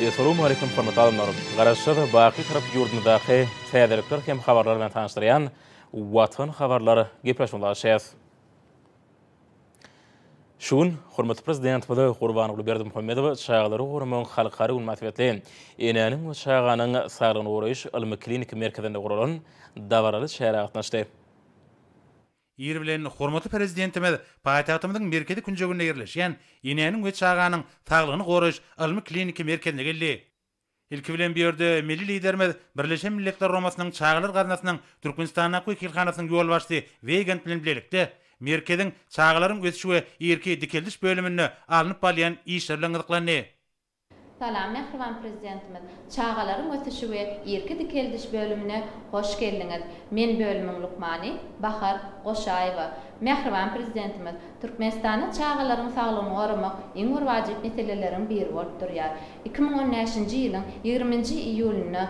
Assalamu alaikum hormatly adamlar. Garaşsyz baqy tarap ýurdumyzdaky täzelikler hem habarlar bilen tanışdyrýan Watan habarlary gepreşmeli şäs. Şun hormatly prezident Bola Gurbanoğlu Berdimuhammedow şaýgalary guramaň halkary münasibetli enäniň we şaýganyň saglygyny goraýyş ilmi klinik merkezinde guralan dawarly şäher gatnaşdy. Ýer bilen hormatly prezidentimiz paýtagtymyzyň merkezi künjeginde ýerleşýän enäniň we şaýganyň saglygyny goraýyş ilmi klinik merkezine geldi. İlki bilen bir ýerde milli liderimiz Birleşen Milletler Romasynyň çağlar garnasynyň Türkmenistana wekilhanasynyň ýol başçy Weigand bilen bilelikde merkeziň çağlaryň ösüşi we erki dikeldiş bölümini alınıp balyan işler bilen gyzyklandy. Salam Mehriban prezidentimiz. Çağalaryň ösüşi we erki dikeldiş bölümine hoş geldiňiz. Men bölümüň Lukmany Bahar Goşaýewa. Mehriban prezidentimiz, Türkmenistanyň çağalaryň saglygyny goramak iň bir wajyp meseleleriň biri bolup durýar. 2013-nji ýylyň 20-nji iýulyny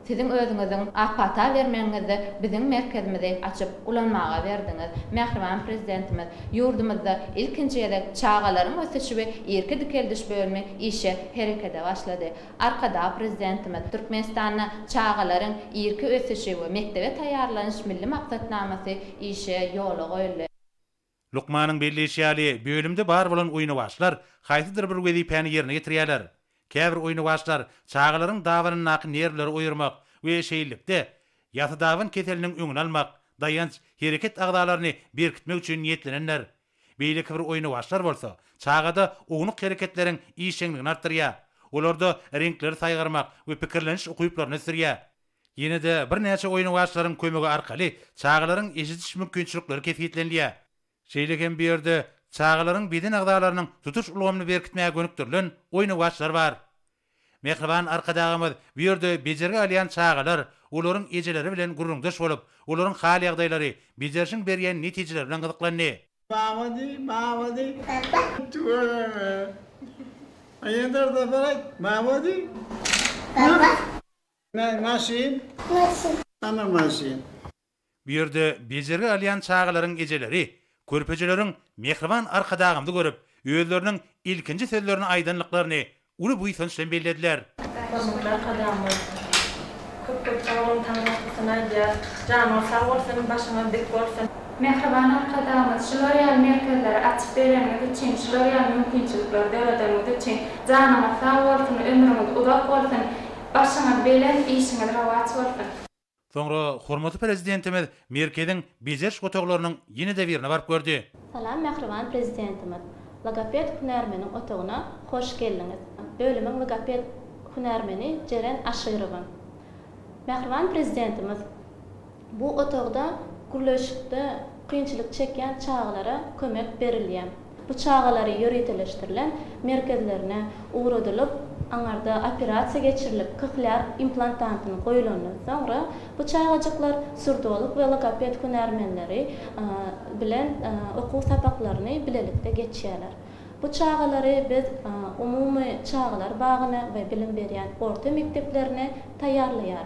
siziň özüňiziň apata bermeňizi biziň merkezimizde açyp ulanmaga berdiňiz. Mehriban prezidentimiz, ýurdumyzda ilkinji ýerde çağalaryň ösüşi we erki dikeldiş bölümi işe herekete başlady. Arkada prezidentimiz Türkmenistanyň çağalaryň erki ösüşi we mektebe taýýarlanyş milli maksatnamasy işe ýola goýuldy. Lukmanyň belleşýäli bölümde bar bolan oýny başlar haýsydyr bir wezipäni ýerine getirýärler. Käbir oýny başlar çağalaryň dawaryny naky nerwleri oýurmak we şeýillikde ýaty dawyn keseliniň öňüni almak, daýanç hereket agdalaryny berkitmek üçin niýetlenenler. Beýleki bir oýny başlar bolsa, çağada ognuq hereketleriň işeňligini artdyrýar. Olarda renkleri saýgarmak we pikirleniş okuyuplaryny sürýär. Ýene-de bir näçe oýny başlaryň kömegi arkaly çağalaryň eşitiş mümkinçilikleri kefiýetlenýär. Şeýleken bir ýerde çağalaryň beden agdalarynyň tutuş ulgamyny berkitmäge gönükdirilen oýny başlar bar. Mehriban arkadagymyz bu ýerde bejerge alýan çağalar olaryň ejeleri bilen gurrundaş bolup, olaryň hal ýagdaýlary bejerişiň berýän netijeleri bilen gyzyklandy. Mahmudi. Ayender da barak Mahmudi. Baba. Maşin. Ana maşin. Bu ýerde bejerge alýan çağalaryň ejeleri körpejelerin Mehriban arkadagymdy görüp, özleriniň ilkinji sözlerini aýdanlyklaryny uly buýsançdan bellediler. Arkadagymyz köp çağlaryň tanışyna ýa janyň sag bolsun, başyňa dik bolsun. Mehriban arkadagymyz şolary merkezleri açyp berenigi üçin, şolary mümkinçilikleri döwredemegi üçin janyň sag bolsun, ömrüňiz uzak bolsun, başyňa belen işiňiz rawat bolsun. Soňra hormatly prezidentimiz merkeziň bejer otoglarynyň ýene-de birine baryp gördi. Salam Mehriban prezidentimiz. Logoped hünärmeniň otagyna hoş geldiňiz. Bölümiň logoped hünärmeni Jeren Aşyrowa. Mehriban prezidentimiz, bu otagda gürleşikde kynçylyk çekýän çağalara kömek berilýär. Bu çağalary ýöreteleşdirilen merkezlerine uğradylyp, aňarda operasiýa geçirilip, koklear implantantyny goýulandan soňra bu çağajyklar surdolyk we logoped hünärmenleri bilen okuw sapaklaryny bilelikde geçýärler. Bu çağalary biz umumy çağalar bagyna we bilim berýän orta mekteplerine taýýarlaýar.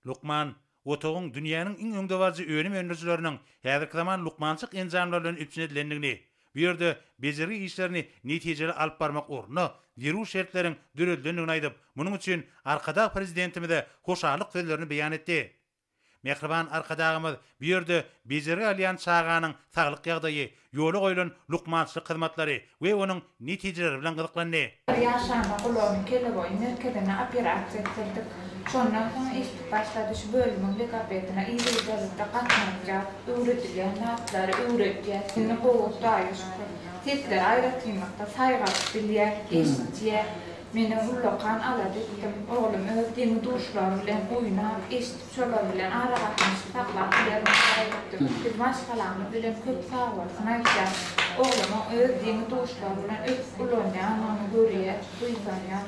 Lukman otogyň dünýäniň iň öňde barjy öňüm öňürçileriniň häzirki zaman lukmançyk enjamlar bilen üpçün edilendigini, bu ýerde bejergi işlerini netijeli alyp barmak orna ýeru şertleriň düreldenligini aýdyp, munyň üçin arkada prezidentimize hoşarlyk sözlerini beýan etdi. Mehriban arkadagymyz bu ýerde bejergi alýan çağanyň saglyk ýagdaýy, ýola goýulan lukmançylyk hyzmatlary we onuň netijeleri bilen gyzyklandy. Yaşama kulağımı keleboy merkezine operasiya ettirdik. Şondan soň iş başlady şu bölümiň lekapetine iýilikde gatnaşjak, öwredilýän natlary öwredýär. Seni gowy daýyşdy. Sesler aýratýmakda saýgap bilýär, eşitýär. Meni ullokan alady etdim. Oglum öz dini duşlary bilen oýnap, eşitip şolar bilen ara gatnaşyp saklap bilýär. Biz maşgalamy bilen köp sag bolsun aýtýar. Oglum öz dini duşlary bilen öz ullanýany görýär, duýsanýar.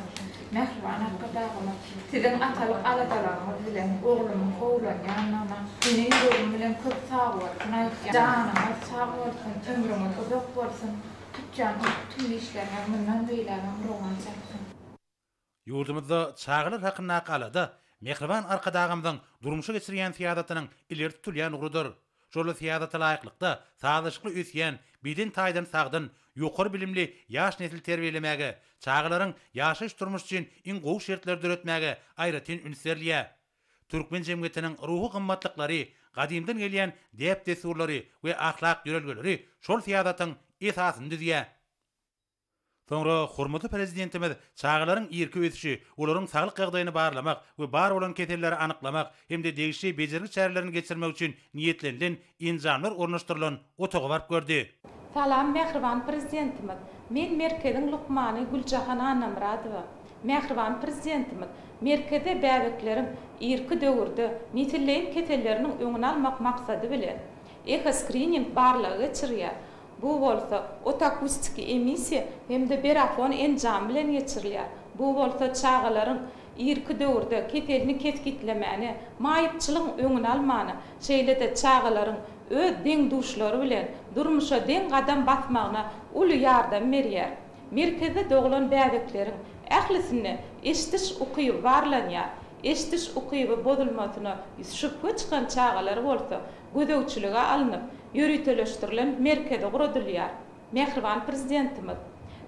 Mehriban arkadagymyz, siziň atalyk aladalaryňyz bilen oglumyň howlanýanyna, meni ýüregim bilen köp sag bolsun aýtýar. Janyňyz sag bolsun, ömrüňiz uzak bolsun. Tutjan tüm işlerine bundan beýlerim roman çaksın. Ýurdumyzda çağlar hakyna galada Mehriban arkadagymyň durmuşa geçirýän fiýadatynyň ileri tutulýan urudur. Şol fiýadata laýyklykda sağlaşykly üsýän beden taýdan sagdan ýokary bilimli ýaş nesil terbiýelemäge, çağlaryň ýaşaş turmuş üçin iň gowy şertler döretmäge aýratyn ünslerliýär. Türkmen jemgyýetiniň ruhy gymmatlyklary, gadymdan gelýän dep desurlary we ahlak ýörelgeleri şol fiýadatyň esasyny düzýär. Soňra hormatly prezidentimiz çağlaryň irki ösüşi, olaryň saglyk gagdaýyny barlamak we bar bolan ketelleri anyklamak hemde degişli bejergi çärelerini geçirmek üçin niýetlenilen injamlar ornaşdyrylan otaga barıp gördi. Salam Mehriban prezidentimiz. Men Merkediň Lukmany Güljahan Anamradowa. Mehriban prezidentimiz, Merkede bäbeklerim irki döwürde nitillen ketelleriniň öňüni almak maksady bilen eko-screening barlygy geçirýär. Bu bolsa otakustiki emisiýa hemde berafon enjam bilen geçirilýär. Bu bolsa çağlaryň irki döwürde ketelini ketkitlemäni, maýypçylygyň öňüni almany, şeýle-de çağlaryň öz deň duşlary bilen durmuşa deň gadam batmagyna uly ýardam berýär. Merkezde doglan bäbeklerin ählisini eşitiş ukyby barlanýar. Eşitiş ukyby bozulmasyna şüphe çykan çağalar bolsa, gödöwçülüge alınıp, ýöriteleşdirilen merkeze guradylýar. Mehriban prezidentimiz,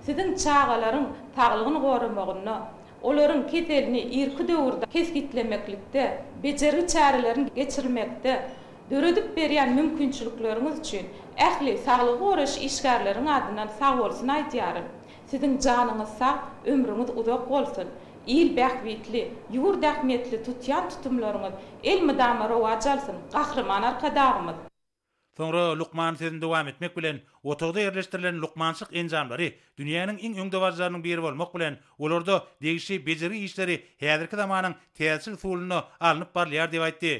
siziň çağalaryň saglygyny goramagyna, olaryň ketelini irki döwürde keskitlemeklikde, bejergi çärelerini geçirmekde döredip berýän mümkinçilikleriniz üçin ähli saglygy goraş işgärleriň adyndan sag bolsun aýdýaryn. Siziň janyňyz sag, ömrüňiz uzak bolsun. İl bähwitli, ýugur dähmetli tutýan tutumlaryňyz el mydama rowaj alsyn. Gahrman arkadagymyz. Soňra Lukman sözüni dowam etmek bilen otogda ýerleşdirilen lukmançyk enjamlary dünýäniň iň öňdewajlarynyň biri bolmak bilen olarda degişli bejergi işleri häzirki zamanyň täsir usulyny alınıp barlýar diýip aýtdy.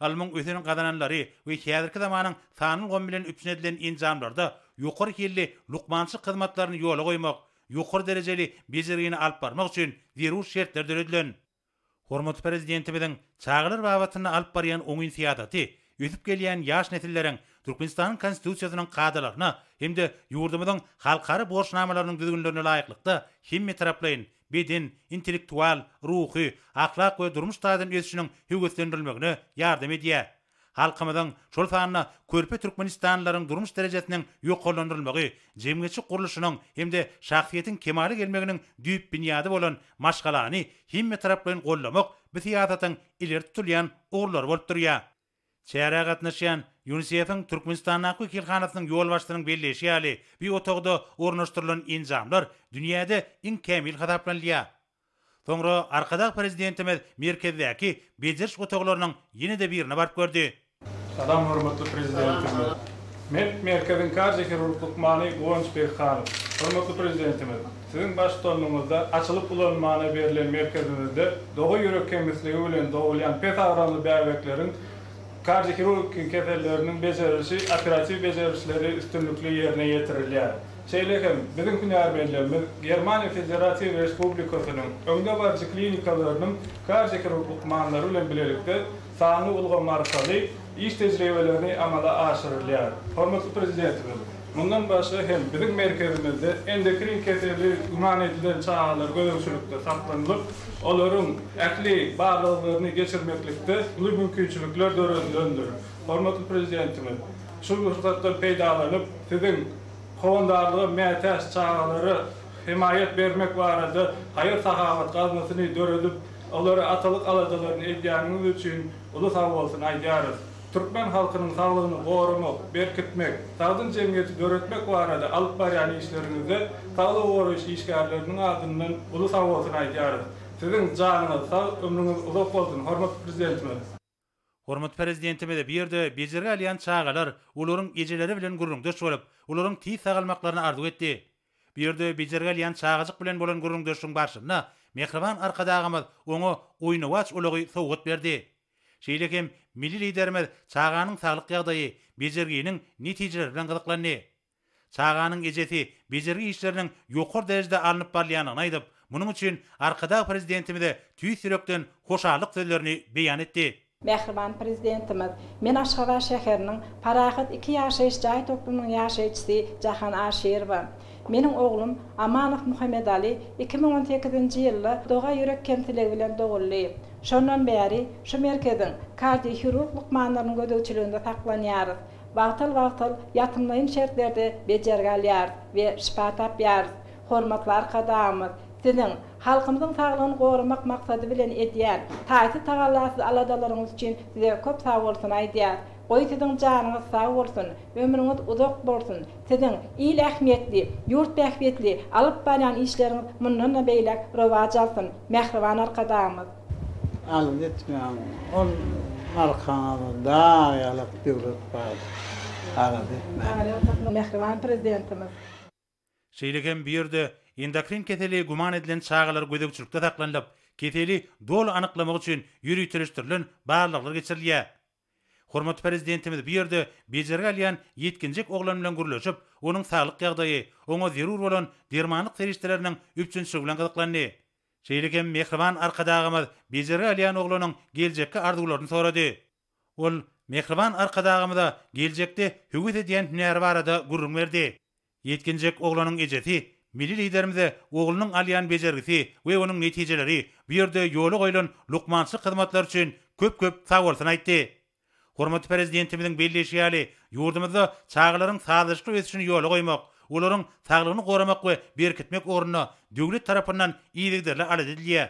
Almyň öseniň gadananlary we häzirki zamanyň sanyl gon bilen üpsünedilen enjamlarda ýokary kelli lukmançyk hyzmatlaryny ýola goýmak, ýokary derejeli bejergini alyp barmak üçin zerur şertler döredilen. Hormatly prezidentimiziň çağlar babatyny alyp barýan oňyn fiýadaty, ösüp gelýän ýaş nesilleriň Türkmenistanyň konstitusiýasynyň gadalaryna hemde ýurdumyzyň halkary borçnamalarynyň düzgünlerine laýyklykda hemme taraplaýyn beden, intellektual, ruhy, ahlak we durmuş taýdan ösüşiniň höwetlendirilmegine ýardam edýär. Halkymyzyň şol sanyna körpe Türkmenistanlaryň durmuş derejesiniň ýoklandyrylmagy, jemgyýetçi guruluşynyň hemde şahsiýetiň kemale gelmeginiň düýp binýady bolan maşgalany hemme taraplaryň gollamak bu siýasatyň ileri tutulýan uğurlary bolup durýar. Çäre gatnaşýan UNICEF-iň Türkmenistan'a kilhanasynyň ýol başlarynyň belleşi ýaly bir otogda ornaşdyrylan enjamlar dünýäde iň kämil hasaplanýar. Soňra arkadag prezidentimiz merkezdäki bejeriş otoglarynyň ýene-de birine barıp gördi. Salam hormatly prezidentimiz. Men merkezin karşı Lukmany Gonçberkhanov. Hormatly prezidentimiz, siziň başçylygyňyzda açylyp ulanmana berilen merkezimizde doğa ýürek kemçiligi bilen dowulýan pesagranly bäbeklerin kardiokirurgik kefellerinin bejerilişi, operativ bejerilişleri üstünlükli yerine yetirilýär. Şeýlehem, biziň hünärmenlerimiz Germaniýa Federativ Respublikasynyň öňde barjy klinikalarynın kardiokirurgik manlary bilen bilelikde sany ulgam arkaly iş tejribelerini amala aşyrylýar. Hormatly prezidentimiz, mundan başga hem biziň merkezimizde endokrin kefelleri iman edilen çağlar gödöwçülükde saklanylyp, olaryň ähli barlyklaryny geçirmeklikde uly mümkinçilikler döredilendir. Hormatly prezidentimiz, şu fursatdan peýdalanyp siziň howandarlygy mätäs çağlary himayet bermek barada haýır sahabat gazmasyny döredip, olary atalyk alajalaryny edýäniňiz üçin uly sag bolsun aýdýarys. Türkmen halkynyň saglygyny goramak, berkitmek, sagdyn jemgyýeti döretmek barada alyp barýan işleriňizde saglyk goraş işgärleriniň adyndan uly sag bolsun aýdýarys. Siziň janyňyz sag, ömrüňiz uzak bolsun, hormatly prezidentimiz. Hormatly prezidentimiz bir ýerde bejergi alýan çağalar olaryň ejeleri bilen gurrundaş bolup, olaryň tiz sagalmaklaryny arzu etdi. Bir ýerde bejergi alýan çağazyk bilen bolan gurrundaşyň barşyna Mehriban arkadagymyz oňa oýnawaç ulagy sowgat berdi. Şeýlekem milli liderimiz çağanyň saglyk ýagdaýy, bejerginiň netijeleri bilen gyzyklandy. Çağanyň ejesi bejergi işleriniň ýokary derejede alınıp barlyanyny aýdyp, munyň üçin arkadag prezidentimize tüýs ýürekden hoşallyk sözlerini beýan etdi. Mehriban prezidentimiz, men Aşgabat şäheriniň Parahat 2 ýaşaýyş jaý toplumynyň ýaşaýçysy Jahan Aşerowa. Meniň oglum Amanow Muhammed Ali 2018-nji ýylda doga ýürek kemçiligi bilen doguldy. Şondan bäri şu merkeziň kardiokirurg lukmanlarynyň gödöwçiliginde saklanýar. wagtal ýatymlaýyn şertlerde bejergelýär we şifa tapýar. Hormatly arkadaşlar, sizin halkymyzyň saglygyny gorumak maksady bilen edýän taýsy tagalasy aladalaryňyz üçin size köp sag bolsun aýdýar. Goý sizin janyňyz sag bolsun, ömrüňiz uzak bolsun. Sizin ýyl ähmiýetli, ýurt bähbetli alyp barýan işleriňiz mundan beýlek rowaj alsyn. Mehriban arkadaşlar. Alyp etmeýän ol arkaňa daýalyk döwlet bar. Alyp etmeýän. Mehriban prezidentimiz. Şeýlegen bir ýerde endokrin keteli guman edilen çağalar gödekçilikde saklanyp, keteli dolu anyklamak üçin ýürütülişdirilen barlyklar geçirilýär. Hormatly prezidentimiz bir ýerde bejergelýän ýetkinjek oglan bilen gürleşip, onuň saglyk ýagdaýy, oňa zerur bolan dermanlyk serişleriniň üçinçi bilen gyzyklandy. Şeýlegen mehriban arkadaşymyz bejergelýän oglanyň geljekke arzularyny sorady. Ol mehriban arkadaşymyza geljekde höwet edýän hünäri barada gurrun berdi. Yetkinjek oglanyň ejeti, milli liderimize oglunyň alýan bejergisi we onuň netijeleri bir ýerde ýoly goýulan lukmançylyk hyzmatlar üçin köp sag bolsun aýtdy. Hormatly prezidentimiziň belleşýäli ýurdumyzda çağlaryň sağlyşly ösüşini ýoly goýmak, olaryň saglygyny goramak we berkitmek orunyna döwlet tarapyndan iýigdirle alad edilýär.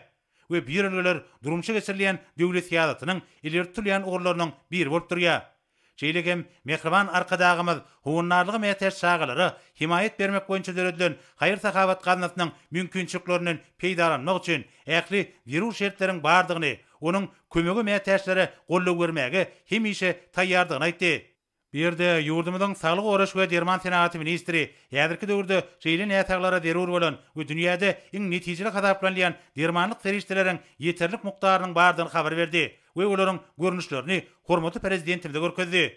We bir ýerler durumçy geçirilýän döwlet ýasatynyň ileri tutulýan oglarynyň biri bolup durýar. Şeýlegem mehriban arkadaşymyz howunarlygy meýteş çağalary himayet bermek boýunça döredilen haýyr sahawat gaznasynyň mümkinçiliklerinden peýdalanmak üçin ähli zerur şertleriň bardygyny, onuň kömegi meýteşlere gollap bermäge hemişe taýýardygyny aýtdy. Bir ýerde ýurdumyzyň saglyk goraş we derman senaty ministri ýazyrky döwürde şeýle näsaglara zerur bolan we dünýäde iň netijeli hadaplanýan dermanlyk serişdeleriň ýeterlik mukdarynyň bardygyny habar berdi we olaryň görnüşlerini hormatly prezidentimizde görkezdi.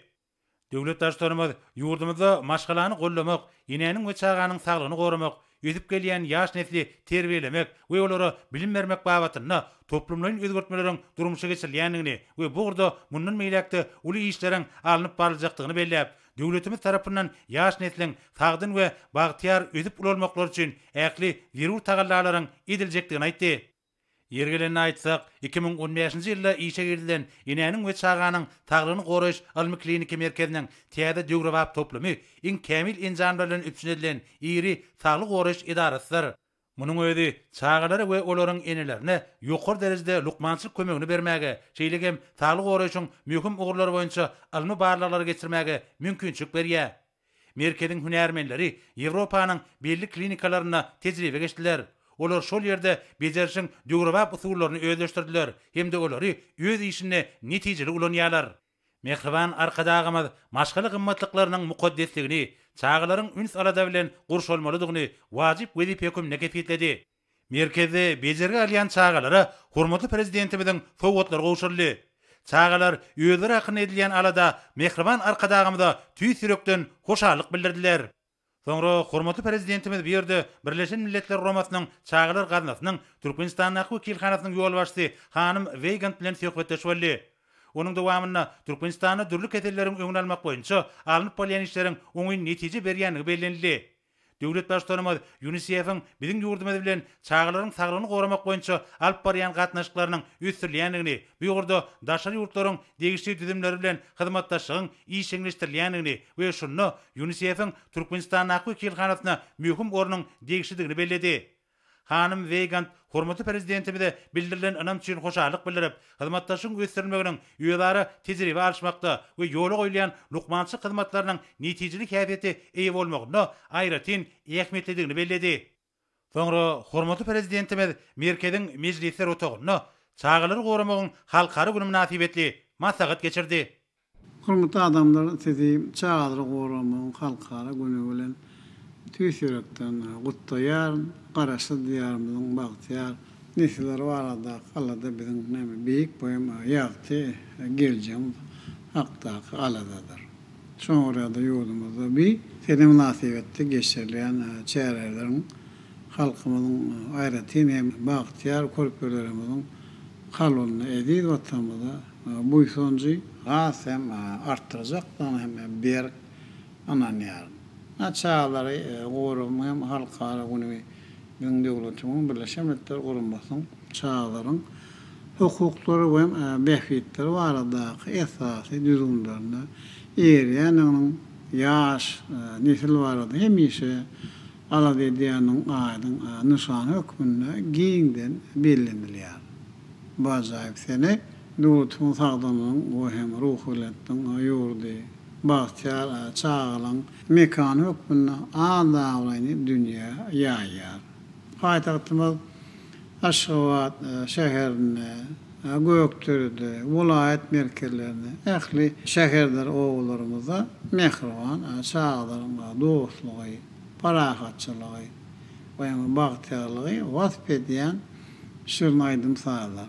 Döwlet daşlarymyz ýurdumyzda maşgalany gollamak, ýeneniň we çağanyň saglygyny goramak, ödüp gelýän ýaş nesli terbiýelemek we olara bilim bermek babatyna toplumlaryň özgertmeleriň durmuşa geçirilýändigini we bu gurda mundan meýlekde uly işleriň alınıp baryljakdygyny belläp, döwletimiz tarapyndan ýaş nesliň sagdyn we bagtyar ödüp bolmaklary üçin ähli zerur tagallalaryň ediljekdigini aýtdy. Yergelenini aýtsak, 2015-nji ýylda işe girilen ýeneniň we çağanyň saglygyny goraýyş almy kliniki merkeziniň täze döwrewap toplamy iň kämil enjam bilen üpsünedilen iri saglyk goraýyş idarasydyr. Munyň özi çağalary we olaryň enelerine ýokary derejede lukmançylyk kömegini bermäge, şeýlegem saglyk goraýyşyň möhüm ugurlary boýunça almy barlaklary geçirmäge mümkinçilik berýär. Merkeziň hünärmenleri Ýewropanyň belli klinikalaryna tejribe geçdiler. Olar şol ýerde bejerişiň döwrewap usullaryny özleşdirdiler, hemde olary öz işine netijeli ulanýarlar. Mehriban arkadaşymyz maşgaly gymmatlyklarynyň mukaddesligini, çağlaryň üns alada bilen gurşalmalydygyny wajyp wezipe hökümine kefitledi. Merkezde bejerge alýan çağlary hormatly prezidentimiziň sowgatlary gowşurly. Çağlar özleri akyn edilýän alada mehriban arkadaşymyza tüý sürekden hoşallyk bildirdiler. Soňra hormatly prezidentimiz bir ýerde Birleşen Milletler Romasynyň çağlar gaznasynyň Türkmenistanyň wekilhanasynyň ýolbaşçysy hanym Weigand bilen söhbetleşip boldy. Onuň dowamyna Türkmenistanyň dürli ketelleriniň öňüne almak boýunça alınıp bolýan işleriň oňy netije berýänligi bellenildi. Döwlet başlarymyz UNICEF-iň biziň ýurdumyz bilen çağlaryň saglygyny goramak boýunça alyp barýan gatnaşyklarynyň üstünligini, bu ýurda daşary ýurtlaryň degişli düzümleri bilen hyzmatdaşlygyň işeňleşdirilýändigini we şunu UNICEF-iň Türkmenistanyň wekilhanasyna möhüm orunyň degişligini belledi. Hanym Weigand hormatly prezidentimize bildirilen anam üçin hoşallyk bildirip, hyzmatdaşyň gösterilmeginiň ýöleri tejribe alşmakda we ýoly goýulan lukmançylyk hyzmatlarynyň netijeli käfiýeti eýe bolmagyna aýratyn ähmiýetlidigini belledi. Soňra hormatly prezidentimiz merkeziň mejlisler otagyna çağlary goramagyň halkary güni münasibetli maslahat geçirdi. Hormatly adamlar, sizi çağlary goramagyň halkary güni bilen tüýsürekden gutlaýar, garaşly diýarymyzyň bagtyar nesler barada alada biziň näme beýik boýum ýagty geljem hakdaky aladadyr. Şoňra da ýurdumyzda bir sene münasibetde geçirilýän çäreleriň halkymyzyň aýratyn hem bagtyar körpülerimiziň kalyny edip watanmyza bu sonjy hem artdyrjak hem ber ananýar. Çağları gorumam halkara güni biziň döwletimiň Birleşen Milletler Guramasynyň çağlaryň hukuklary we bähbetleri barada esasy düzümlerine Eriyanın yaş, nesil vardı hemişe ala dediyanın aydın nişan hükmünde giyinden bellendiler. Bazayıp seni Dutun sağdanın o hem ruhuletten yurdu bahtiyar çağılan mekan hükmünde ağdağlayını dünya yayar. Payitahtımız Aşgabat şehirine, Göktürk'de, vilayet merkezlerine, ehli şehirler oğullarımıza mehriban çağlarında dostluğu, parahatçılığı ve bahtiyarlığı vasf ediyen şirin aydın sağlar.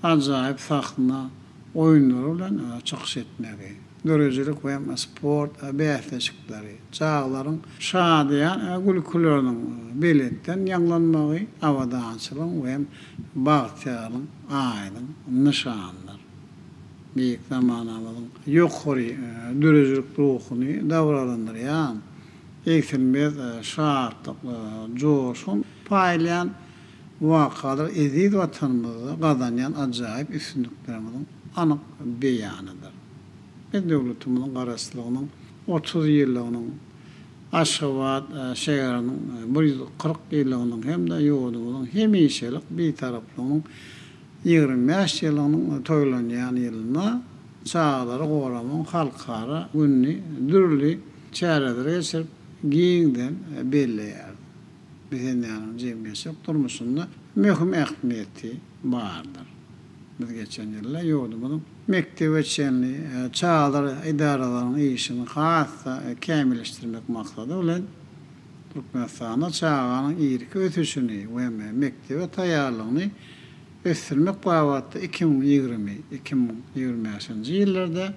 Acayip sahnına oyunlarıyla çıkış etmeyi, görücülük ve sport behleşikleri, çağların şadiyan gülkülerinin belirten yanlanmağı, avadançılığın ve bahtiyarlığın aydın nişanlar. Büyük zamanımızın yukarı görücülük ruhunu davranıryan, eksilmez şartlık, coşun paylayan vakalar ezid vatanımızı kazanyan acayip üstünlüklerimizin anık beyanıdır. Ve devletimizin karasılığının 30 yıllığının Aşgabat şehrinin 140 yıllığının hem de yurdumuzun hemişelik bir taraflığının 25 yıllığının toylanyan yılına çağları koramın halkara günni dürlü çareleri geçirip giyinden belleyer. Bizim yani cemiyeti durmusunda mühim ehemmiyeti vardır. Biz geçen yıllar yurdumuzun mektep şenliği, çağlar idarelerin işini hassa kamilleştirmek maksadı olan Türkmenistan'da çağının iyilik ötüşünü ve mektebe tayarlığını östürmek bağlattı 2020-2025 yıllarda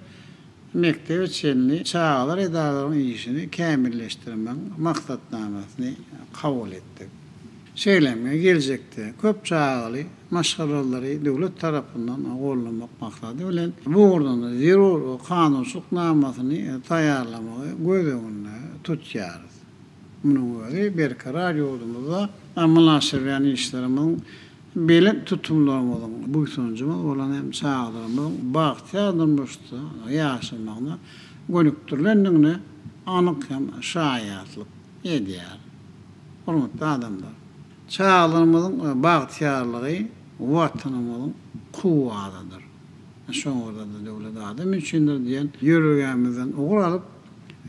mektep şenliği çağlar idarelerin işini kamilleştirmek maksatnamesini kabul ettik. Söylemeye gelecekti. Köp çağlı maşgalaları devlet tarafından qo'llanmak maksadı bilen bu oranda zerur kanunsuzluk namasını tayarlamayı göz önüne tutýarys. Bunun özü berkarar yurdumuzda münasibet işlerimizin belin tutumlarımızın bu sonucumuz olan hem çağlarımızın bahtiyarlanmıştı yaşamağına gönüktürlendiğine anık hem şayatlık edýär. Hormatly adamlar, çağlarımızın bahtiyarlığı vatanımızın kuvvatıdır. Şoňa da devlet adam üçindir diyen yürügemizden uğur alıp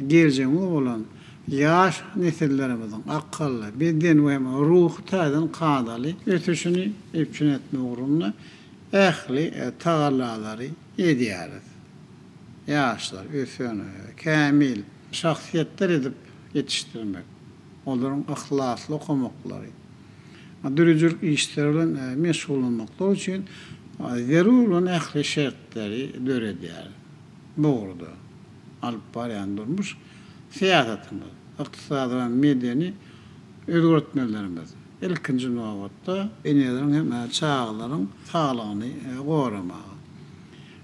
geleceğimiz olan yaş nesillerimizin akıllı, beden ve ruh tadan kadalı ötüşünü ipçin etme uğruna ehli tağallaları edýäris. Yaşlar, ösünü, kamil şahsiyetler edip yetiştirmek. Onların ahlaslı okumakları. Dürücülük işleriyle meşgul olmakları için zerur olan ehli şertleri döredýär. Doğrudur. Alıp barayan durmuş siyasetimiz, iktisadi ve medeni özgürtmelerimiz. İlkinci nöbetde enelerin hem çağların sağlığını koramağı.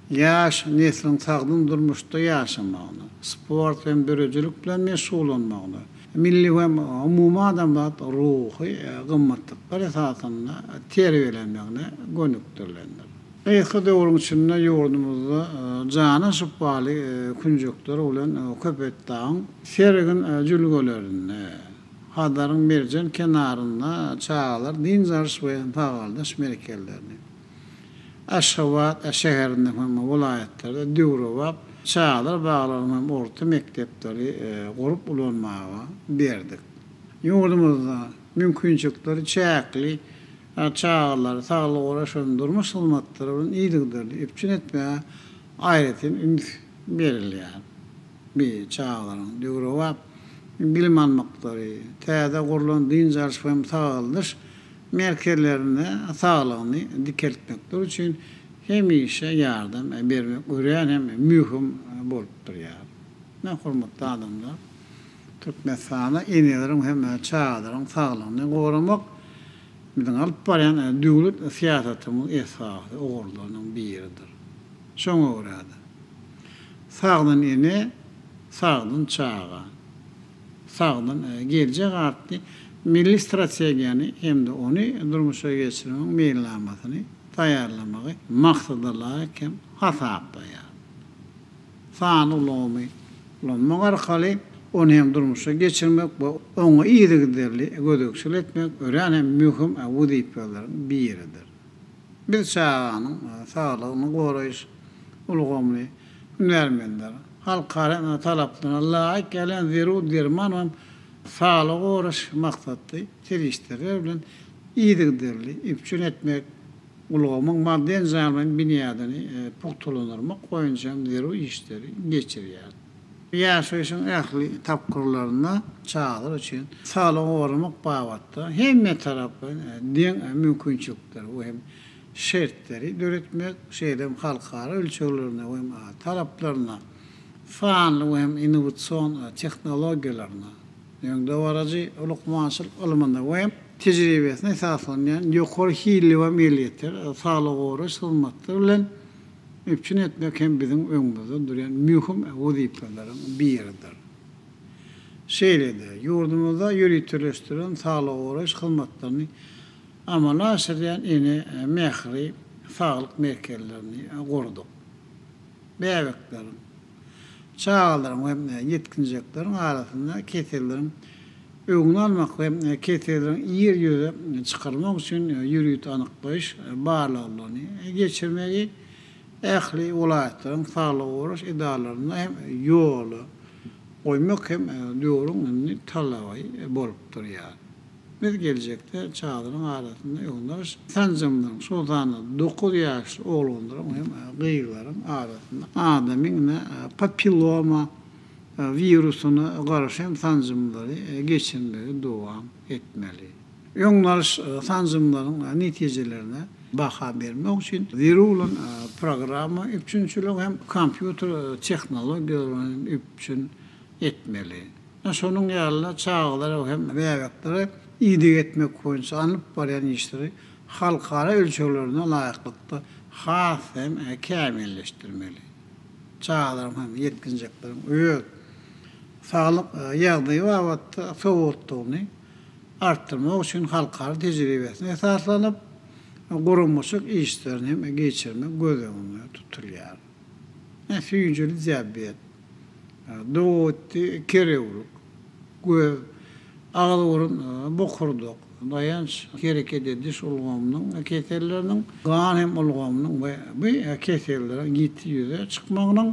Yaş neslin sağdan durmuşda yaşamağını, sport ve dürücülük bilen meşgul olmağını, milli ve umumi adamlar ruhu gymmatlyk esasında terbiýelenmegine gönükdirlendir. Eski döwrüň içinde yurdumuzda jana şypaly künjekler bilen köpetdaň sergin jülgelerinde hadaryň merjen kenarynda çağlar dinzars we pagaldaş merkellerini Aşgabat şeherinde hem vilayetlerde döwrewap çağlar bağlanma orta mektepleri kurup ulanmağa berdik. Yurdumuzda mümkünçilikleri çäkli çağlar sağlık uğraşan durmuş hizmetlerin iyiliklerini ipçin etmeye ayretin ümit berilýär. Bir çağların döwrewap bilim almakları, täze kurulan din jarşy hem sağaldyş merkezlerine sağlığını dikeltmekler için hemişe yardım bermek ören hem mühim bolup durýar. Ne hormatly adamlar, Türkmenistana enelerin hem çağların sağlığını goramak biziň alyp barayan döwlet siýasatymyň esasy ogurlarynyň biridir. Şoňa görä sağdan ene, sağdan çağa, sağdan geljek artdy milli strategiýany hem de onu durmuşa geçirmeň meýillamasyny taýarlamagy maksadylar hem hasapdaýar. fan ulamy ulanmak arkaly onu hem durmuşa geçirmek, onu iyidigderli gödöksül etmek ören hem mühim wuzipalaryn biridir. Bir çağanyň sağlygyny goraýyş ulgamly hünärmenler halkara talaplarına laýyk gelen zerur derman we sağlyg goraş maksatly terişleri bilen iyidigderli üpçün etmek ulgamyň madden zalmyn binýadyny puhtulanyrmak goýunça zerur işleri geçirýär. Ýaşaýyşyň ähli tapkyrlaryna çağlar üçin sağlyg goramak babatda hemme tarapyn deň mümkinçilikler we hem şertleri döretmek, şeýdem halkara ölçeglerine we talaplaryna fanly we hem innowasion tehnologiýalaryna ýöňde barajy ulukmançylyk ilminde we hem tejribesine esaslanýan ýokary hilli we milliýetler sağlyg goraş hyzmatlar bilen üpçün etmek hem bizim öňümizde durýan mühim wezipalaryň biridir. Şeýlede ýurdumyzda ýürütülýän sağlyg goraş hyzmatlaryny amala aşyrýan ene mehri sağlyk merkezlerini gurduk. Bäweklerin, çağalaryň we yetkinjeklerin arasynda kesellerin öňüni almak we kesellerin ýer ýüze çykarmak üçin ýürüt anyklaýyş barlagyny geçirmegi ähli welaýatlaryň sağlyk goraş idaralarına hem ýoly goýmak hem döwrüň talaby bolup durýar. Biz gelecekde çağlaryň arasynda ýollar tanzymlaryň sozany 9 ýaşly oglanlaryň hem gyýlaryň arasynda adamyň papilloma virusyny garaşan tanzymlary geçirmeli dowam etmeli. Ýoňlar tanzymlaryň netijelerine baha bermek üçin zerurlan programa üçinçilik hem kompýuter tehnologiýalaryny üçin etmeli. Şonuň ýalyna çağlary hem bäwekleri iýdik etmek boýunça anyp barýan işleri halkara ölçeglerine laýyklykda has hem kämilleşdirmeli. Çağlar hem yetkinjeklerin öz sağlyk ýagdaýy wagtda sowatlygyny artdyrmak üçin halkara tejribesine esaslanyp gurulmuşyk işlerini hem geçirmek gözlemde tutulýar. Süýjeli diabet, dowatly kerewlik, göz ağlawrun bokurduk, dayanç hereket ediş ulgamynyň keselleriniň gan hem ulgamynyň we bu kesellerin ýiti ýüze çykmagynyň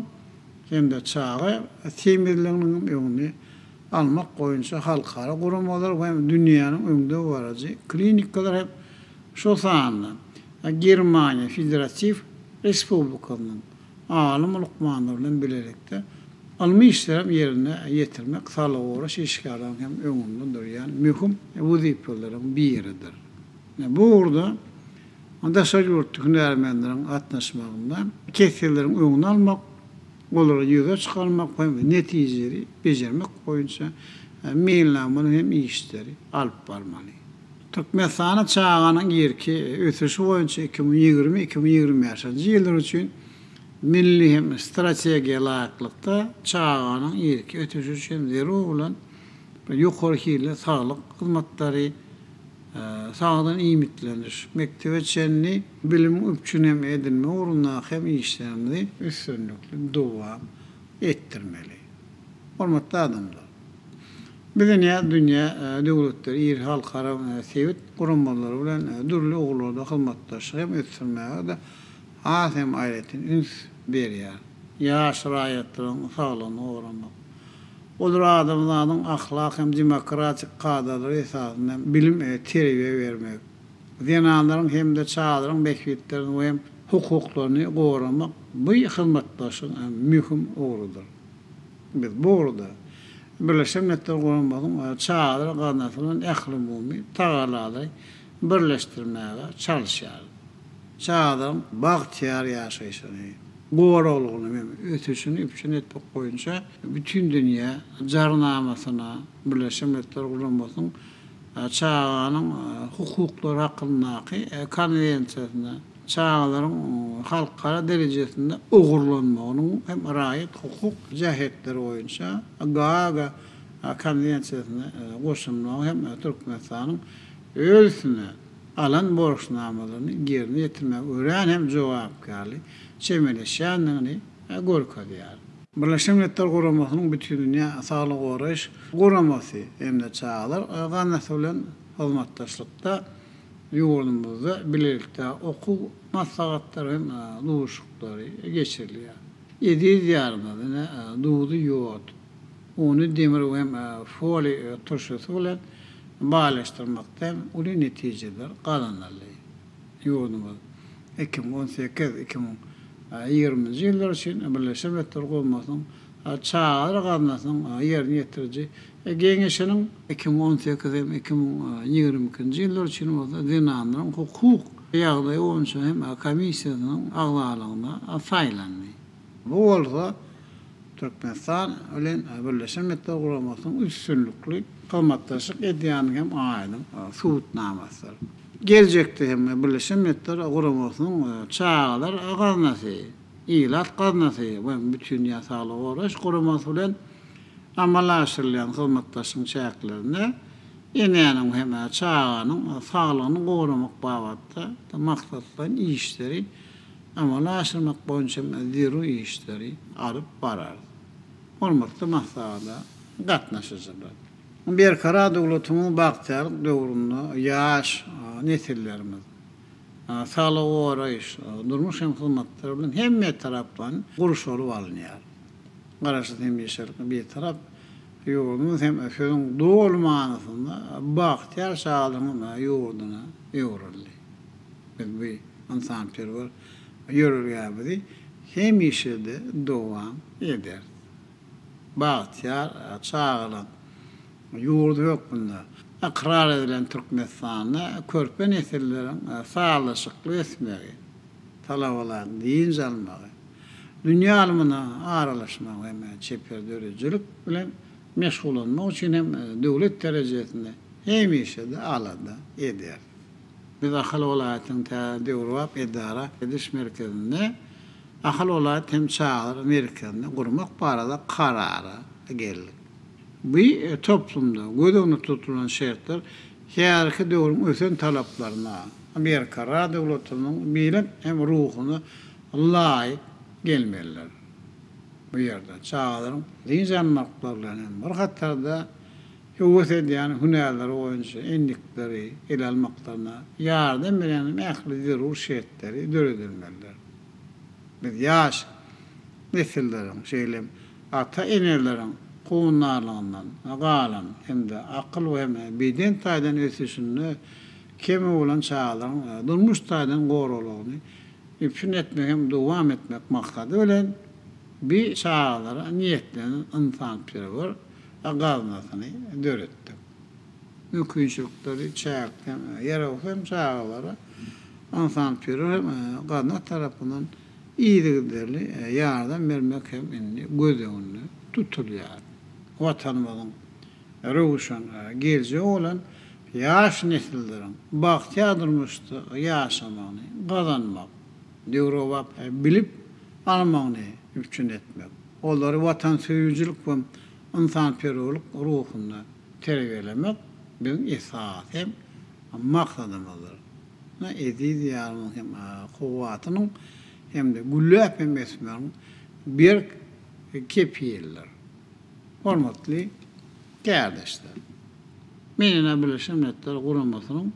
hem de çağı temirliginiň öňüni almak goýunça halkara gurulmalar we dünýäniň öňünde barajy klinikalar hep şo sany Germaniýa Federatiw Respublikasynyň alim ulukmanlary bilen bilerekde almy işlerim yerine ýetirmek sağlyk goraş işgärleriň hem öňünde durýan mühim wezipalaryň biridir. Bu urda daşary ýurtdagylary atnaşmagynda kesellerin öňüni almak, olary ýüze çykarmak we netijeleri bejermek boýunça meýillenmeli hem işleri alyp barmaly. Türkmenistan çağanyň ýerki ötüşi boýunça 2020-2025 ýyllar üçin milli hem strategiýa laýyklykda çağanyň ýerki ötüşi üçin zerur bolan ýokary hilli sağlyk hyzmatlary, sağdan iýmitleniş, mektebe çenli bilim üçin hem edilme urunna hem işlerini üstünlükli dowam ettirmeli. Hormatly adamlar, dünya döwletleri ýer halkara sewit gurulmalary bilen dürli oglarda hyzmatdaşyk hem ötürmäge has hem aýratyň üns berýär. Ýaş raýatlaryň sağlygyny öwrenmek. Olar adamlaryň ahlak hem demokratik gadalary esasyna bilim terbiýe bermek. Dinanlaryň hem de çağlaryň bekletlerini we hukuklaryny goramak bu hyzmatdaşyň mühim ogludyr. Biz bu urda Birleşen Milletler Gurulmasynyň çağlar ganatynyň ähli umumy tagalary birleşdirmäge çalışýar. Çağlaryň bagtyar ýaşaýyşyny, goralgyny hem ötüşini üpçün etmek boýunça bütün dünýä jarnamasyna Birleşen Milletler Gurulmasynyň çağanyň hukuklary hakyndaky konwensiýasyna çağlaryň halkara derejesinde ogurlanmagynyň hem raýat hukuk jähetleri boýunça Gaaga konwensiýasyna goşulmagy hem Türkmenistanyň ölsüne alan borçnamalaryny ýerine ýetirmek ören hem jogapkarly çemeleşýändigini görkezýär. Birleşmiş Milletler Guramasının bütün dünya sağlık uğraş guraması emde çağlar. Ganası bilen hizmetdaşlıkta yurdumuzda birlikte okul maslahatları duşukları geçiriliyor. 700 yarımda doğdu yoğurt. Onu demir hem foli turşusu bilen bağlaştırmakta ulu neticeler kazanılıyor. Yurdumuz 2018-2020 yıllar için Birleşmiş Milletler Guramasının çağlar ganasının yerini getirici Gençlerin 2018-2020 yıllar için olsa dinanların hukuk yağdayı olunca hem komisyonun ağlarlığına saylandı. Bu olsa Türkmenistan ölen Birleşmiş Milletler Guramasının üstünlüklü kılmaktaşık ediyanın hem aydın suutnaması. Gelecekte hem Birleşmiş Milletler Guramasının çağlar ağarnası, ilat qarnası, bütün yasalı uğraş Guraması bilen amalaştırılan hizmetdaşın çäklerine enenin hem çağanın sağlığını korumak babatda maksatlan işleri amalaştırmak boyunca zero işleri arıp barar. Hormatly maksada gatnaşyjylar. Bir kara dowlatynyň baktyar döwründe yaş nesillerimiz sağlık uğraş durmuş hizmetleri bilen hemme tarapdan guruşuly alınýar. Garaşy hem ýeşerlik bir tarap ýurdumyz hem öňüň dolmanysynda baktyar sağlygyna ýurduna ýöwrildi. Biz bu insanperwer ýörülýärdi hem ýeşilde dowam eder. Baktyar çağılan ýurdu ýokmunda akrar edilen Türkmenistanyna körpe nesillerin sağlaşykly ösmegi, talabalar diýin jalmagy, dünya alymyna aralaşmak hem çeperdörejlik bilen meşgulanmak üçin hem döwlet derejesinde hemişe de alada eder. Biz ahal welaýatyň döwrap edara ediş merkezinde ahal welaýat hem çağlar merkezinde gurmak barada karara geldik. Bu toplumda gödöňde tutulan şertler herki döwrüň ösen talaplaryna Amerika döwletiniň bilen hem ruhuny laýyk gelmeler. Bu ýerde çağlaryň dinjanmaklarlaryň bir hatda ýöwet edýän hünärleri boýunça endikleri ele almaklarına ýardam bilen ähli zerur şertleri döredilmeler. Biz ýaş nesilleriň şeýlem ata eneleriň Kuğunlarlığından, galan hem de akıl ve hem beden taydan ötüşünü kemi olan çağların durmuş taydan goruluğunu üpün etmek hem devam etmek maksadı ölen bir çağlara niyetlenen insanperver galanasını dörettik. Mümkünçülükleri çağırken yer hem çağlara insanperver hem galana tarafından iyiliklerle yardım vermek hem göz önüne tutuluyor. Vatanımızın rövüşen geleceği olan yaş nesillerin bahtiyadırmıştı yaşamanı, kazanmak, diyorlar bilip almanı mümkün etmek. Onları vatansevercilik ve insanperverlik ruhunu terbiyelemek bizim esas hem maksadımızdır. Ediz yarının hem kuvvetinin hem de güllüp hem esmerin bir kepiyeliler. Hormatly kardeşler. Menen Birleşmiş Milletler Guramasının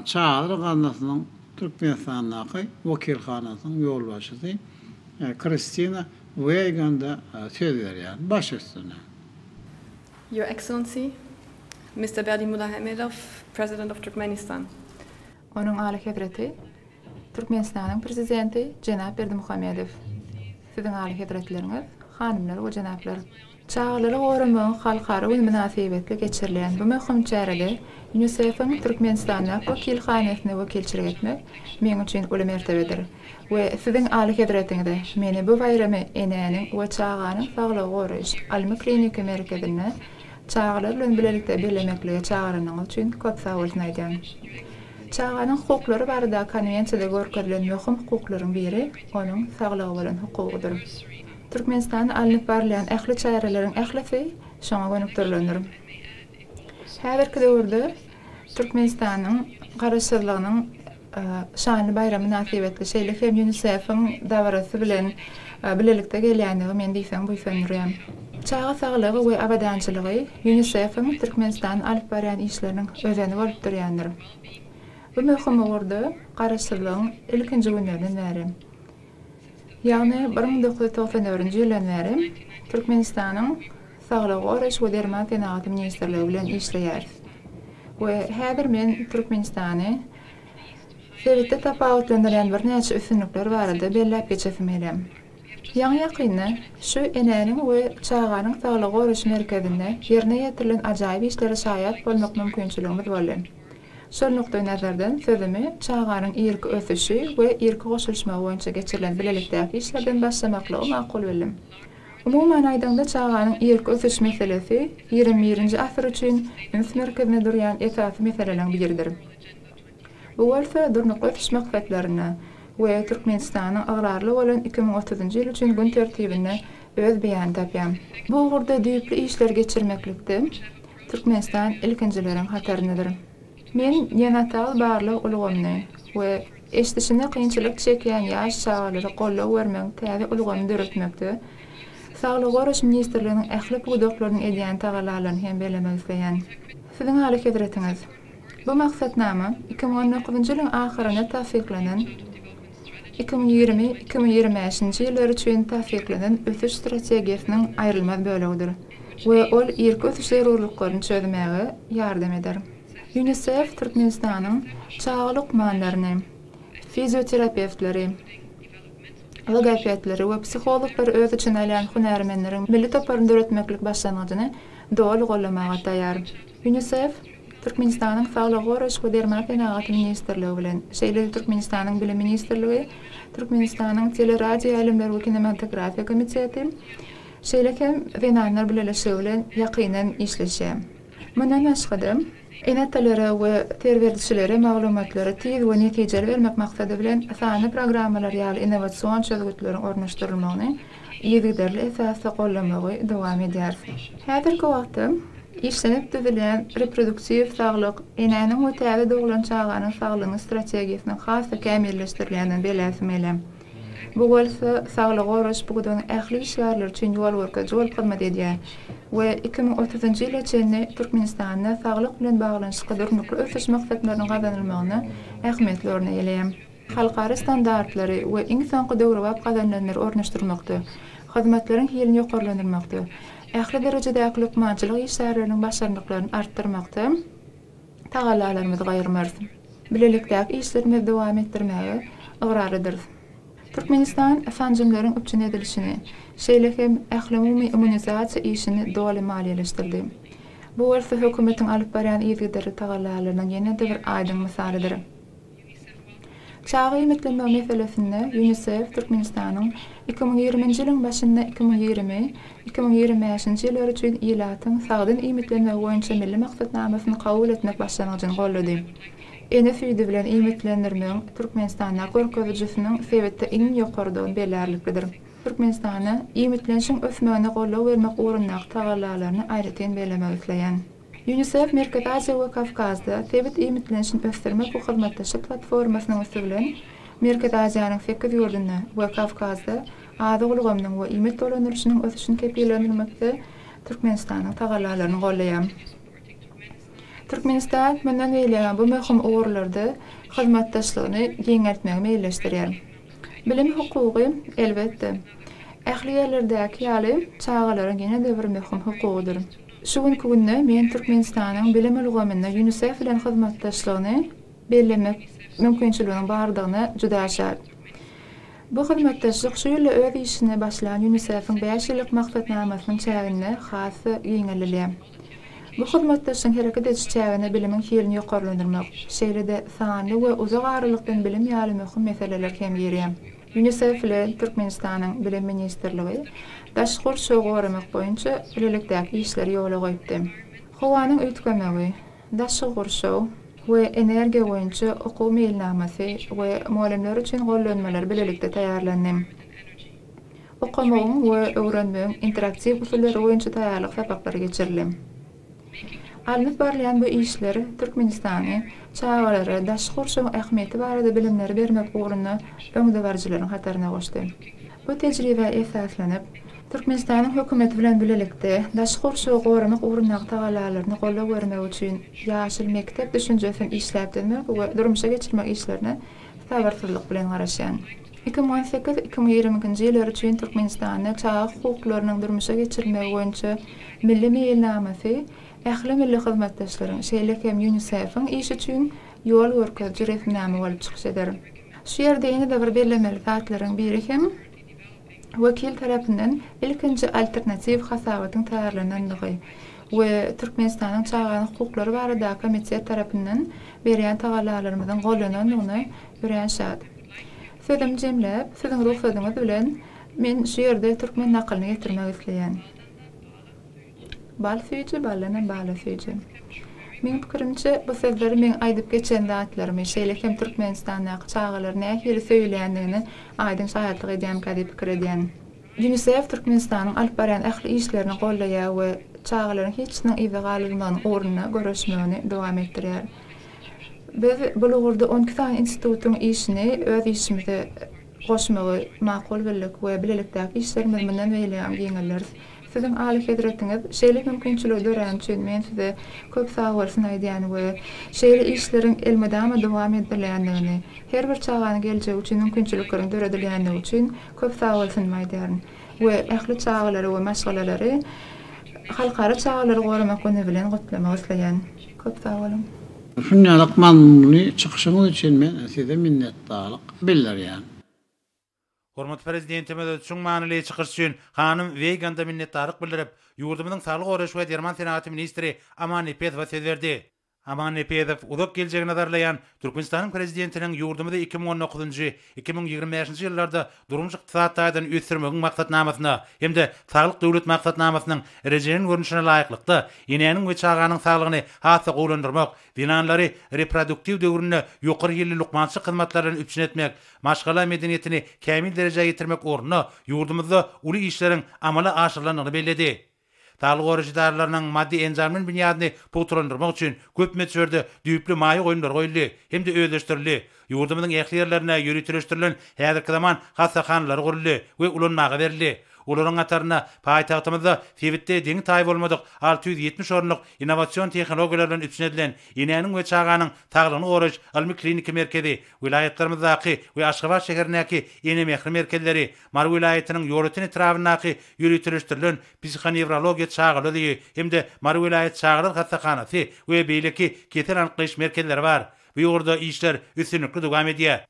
çağlar gandasynyň Türkmenistanyň wakilhanasynyň ýolbaşçysy Kristina Weiganda söz berýär. Baş üstüne. Your Excellency, Mr. Berdimuhamedov, President of Turkmenistan. Onun âli hedreti Türkmenistanyň prezidenti Jenap Berdimuhamedov. Siziň âli hedretleriniz, hanymlar we jenaplar. Çağları goramoň halkara we münasibetli geçirilen bu möhüm çärede UNICEF-iň Türkmenistanyň wakilhanasyna wakilçilik etmek meň üçin uly mertebedir. We siziň âli hedretiňizde meni bu bayramy enäniň we çağanyň saglygy goraş almy klinika merkezine çağlar bilen birlikde belemeklige çağıranyň üçin köp sag bolsun aýdýan. Çağanyň hukuklary barada konwensiýada görkezlen möhüm hukuklaryň biri onuň saglygy bilen hukugydyr. Türkmenistan alınıp barlayan ähli çäreleriň ählisi şoňa gönükdirilendir. Häzirki döwürde Türkmenistanyň garaşsyzlygynyň şanly bayramy nasibetli şeýle hem UNICEF-iň dawarasy bilen bilelikde gelýänligi men diýsem buýsanýarym. Çağa saglygy we abadançylygy UNICEF-iň Türkmenistan alyp barýan işleriniň özeni bolup durýandyr. Bu möhüm uğurda garaşdyrlygyň ilkinji günlerinden bäri. Ýagny 1994-nji ýyldan bäri Türkmenistanyň Saglyk Goraş we Derman Tenagat Ministrligi bilen işleýär. We häzir men Türkmenistany Sevitde tapawutlandyran bir näçe üstünlikler barada belläp geçemeýärem. Ýa-ni ýakyny şu enäniň we çağanyň Saglyk Goraş merkezinde ýerine ýetirilen ajaýyp işlere şaýat bolmak mümkinçiligimiz bolan. Şol nokta nazardan sözümi çağanyň ýerki ösüşi we ýerki goşulşma boýunça geçirilen bilelikdäki işlerden başlamaklygy makul bildim. Umuman aýdanda çağanyň ýerki ösüş meselesi 21-nji asyr üçin üns merkezinde durýan esasy meseleleriň biridir. Bu bolsa durnuk ösüş maksadlaryna we Türkmenistanyň agrarly bolan 2030-njy ýyl üçin gün tertibine öz beýan tapýan. Bu uğurda düýpli işler geçirmeklikde Türkmenistan ilkinjileriň hataryndadyr. Men ýenatal barlyk ulgamny we eşdişine kynçylyk çekýän ýaş çağalary gollaw bermek täze ulgamy döretmekde Saglyk Goraş Ministrliginiň ählip huduklaryny edýän tagalarlaryny hem belemek isleýän. Siziň haly kedretiňiz. Bu maksatnama 2019-njy ýylyň ahyryna tasdiklanan 2020-2025-nji ýyllar üçin tasdiklanan ösüş strategiýasynyň aýrylmaz bölegidir we ol ýerki ösüş zerurlyklaryny çözmäge ýardam eder. UNICEF Türkmenistanyň çağlyk manlaryny, fizioterapewtleri, logopedleri we psihologlar öz için alýan hunarmenleriň milli toparyny döretmeklik başlangyjyny doly gollamaga taýýar. UNICEF Türkmenistanyň Saglyk Goraş we Derman Tenagat Ministrligi bilen şeýle Türkmenistanyň Bilim Ministrligi, Türkmenistanyň Teleradio Aýlymlar we Kinematografiýa Komiteti şeýle hem wenanlar bilen bilen ýakynan işleşýär. Mundan başga enatalary we terwerdişilere maglumatlary tiz we netijeli bermek maksady bilen sany programmalar ýaly innowasion çözgütleriň ornaşdyrylmagyny ýigderli esasy gollamagy dowam edýär. Häzirki wagtda işlenip düzülen reproduktiv saglyk enäniň we täze doglan çağanyň saglygyny strategiýasyny hasy kämilleşdirilýänden beläsmeýär. Bu bolsa Saglyk Goraş bugün ähli işgärler üçin ýol görkä jol hyzmat edýär we 2030-njy ýyla çenli Türkmenistanyň saglyk bilen baglanyşyk durnukly ösüş maksatlaryny gazanylmagyny ähmiýetli örnegelýär. Halkara standartlary we iň soňky döwre gazanylmalar ornaşdyrmakda, hyzmatlaryň ýylny ýokarlandyrmakda, ähli derejedäki lukmançylyk işleriniň başarlyklaryny artdyrmakda tagalarlarymyz gaýrmaz. Bilelikdäki işlerimizi dowam etdirmäge ygararydyr. Türkmenistan fanjymlaryň üçin edilişini, şeýle hem ähli immunizasiýa işini doly maliýeleşdirdi. Bu bolsa hökümetiň alyp barýan ýigidleri tagalarlarynyň ýene-de bir aýdyň misalydyr. Çağa ýymetlenme meselesinde UNICEF Türkmenistanyň 2020-nji ýylyň başynda 2020-2025-nji ýyllar üçin ýylatyň sagdyn ýymetlenme boýunça milli maksatnamasyny kabul etmek başlangyjyny gollady. Ene süýdi bilen ýymetlendirmeň Türkmenistanyň görkezijisiniň sebäpde iň ýokardan belärlikdir. Türkmenistanyň ýymetlenişiň ösmegine gollaw bermek ugrundaky tagalarlaryny aýratyn belemek isleýän. UNICEF Merkez Aziýa we Kavkazda sebäp ýymetlenişini ösdirmek we hyzmatlaşyk platformasynyň üstünden Merkez Aziýanyň 8 ýurdunda we Kavkazda ady ulgamynyň we ýymet dolanýarynyň ösüşini kepillendirmekde Türkmenistanyň tagalarlaryny gollaýar. Türkmenistan mundan beýleýän bu möhüm uğurlarda hyzmatdaşlygyny giňertmäge meýilleşdirýär. Bilim hukugy elbetde ähli ýerlerdäki ýaly çağalaryň ýene-de bir möhüm hukugydyr. Şu günde men Türkmenistanyň bilim ulgamyna UNICEF bilen hyzmatdaşlygyny bellemek mümkinçiliginiň bardygyny juda şad. Bu hyzmatdaşlyk şu ýyly öz işine başlayan UNICEF-iň 5 ýyllyk maksatnamasynyň çägine hasy ýeňelilýär. Bu hyzmatdaşlygyň hereket ediş çägine bilimiň ýylny ýokarlandyrmak, şeýle-de sany we uzak aralykdan bilim ýaly möhüm meseleler hem ýerýär. UNICEF bilen Türkmenistanyň Bilim Ministrligi daşgyr şoğuramak boýunça bilelikdäki işler ýola goýupdy. Howanyň öýtgemegi, daşgyr şow we energiýa boýunça okuw mailnamasy we muallimler üçin gollanmalar bilelikde taýýarlandy. Okumagyň we öwrenmegiň interaktiw usullary boýunça taýýarlyk sapaklary geçirildi. Alnyt barlayan bu işler Türkmenistanyň çağalary daşgyr şow ähmiýeti barada bilimleri bermek ugruna öňde barjylaryň hataryna goşdy. Bu tecrübe esaslanıp, Türkmenistan'ın hökümeti bilen bilelikde daşqor şoğu goramak uğrunaq tagalarlarını qolla görmek üçin yaşıl mektep düşüncesini işläp denmek we durmuşa geçirmek işlerine tabartyrlyk bilen garaşan. 2018-2020 ýyllar üçin Türkmenistanda çağa hukuklarynyň durmuşa geçirmegi boýunça milli meýilnamasy ähli milli hyzmatdaşlaryň şeýle hem UNICEF-iň iş üçin ýol görkezji resmname bolup çykýar. Şu ýerde ýene de bir bellemeli zatlaryň biri hem Wakil tarafından ilkinci alternativ hasabatyň taýýarlanandygy we Türkmenistanyň çağany hukuklary barada komisiýa tarapyndan berýän tagalarlarymyzyň gollananyny öýrenşät. Sözüm jemläp, siziň ruhsatyňyz bilen men şu ýerde türkmen nakylyny getirmek isleýän. Bal süýji ballanan bala süýji. Men pikirimçe bu sözleri men aýdyp geçen zatlarymy şeýlekem Türkmenistanyň çağalar nähili söýlendigini aýdyn şahatlyk edýän diýip pikir edýän. UNICEF Türkmenistanyň alyp barýan ähli işlerini gollaýar we çağalaryň hiçniň ýygygalygynyň ornuny görüşmegini dowam etdirýär. Biz bu ugurda 12 tane institutyň işini öz işimize goşmagy makul bildik we bilelikdäki işlerimiz menden beýleýän ýeňeler. Sizin aly hedretiniz şeýle mümkinçiligi dören üçin men size köp sag bolsun aýdýan we şeýle işleriň elmedama dowam edilendigini, her bir çağany geljek üçin mümkinçiliklerini döredilýändigi üçin köp sag bolsun aýdýan we ähli çağalary we maşgalary halkara çağalary goramak bilen gutlamak isleýän. Köp sag bolun. Şunňalyk mamnunly çykyşyňyz üçin men size minnetdarlyk bildirýän. Hormat prezidentimiz şuň manyly çykyş üçin hanym Weganda minnetdarlyk bildirip, ýurdumyzyň saglyk goraş we derman senaty ministri Aman Epezow söz berdi. Aman Epezow uzak geljegi nazarlayan Türkmenistanyň prezidentiniň ýurdumyzda 2019-2025 ýyllarda durmuş ykdysadydan ösürmegiň maksatnamasyna hemde saglyk döwlet maksatnamasynyň rejeniň görnüşine laýyklykda ýeneňiň we çağanyň saglygyny hasa gowlandyrmak, dinanlary reproduktiv döwrüne ýokary ýylly lukmançylyk hyzmatlaryny üçin etmek, maşgala medeniýetini kämil derejeye getirmek ornuny ýurdumyzda uly işleriň amala aşyrylanyny belledi. Saglyk goraşydarylarynyň maddi enjamynyň binýadyny puturlandyrmak üçin köp meçherde düýpli maýy goýunlar goýuldy hemde özleşdirildi. Ýurdumyzyň ähli ýerlerine ýürütüleşdirilen häzirki zaman hasahanlary guruldy we ulanmaga berildi. Olaryň ataryna paýtagtymyzda Tebitde deňi taý bolmadyk 670 orunluk innowasion tehnologiýalar bilen üçnedilen ýeneňiň we çağanyň saglygyny goraş almy kliniki merkezi, vilayatlarymyzdaky we Aşgabat şäherindäki ýene mehri merkezleri, Mar vilayatynyň ýöretini etrawynaky ýürütüleşdirilen psixonevrologiýa çağalygy hemde Mar vilayat çağalar hasahanasy we beýleki keter anyklaýyş merkezleri bar. Bu ýurda işler üstünlikli dowam edýär.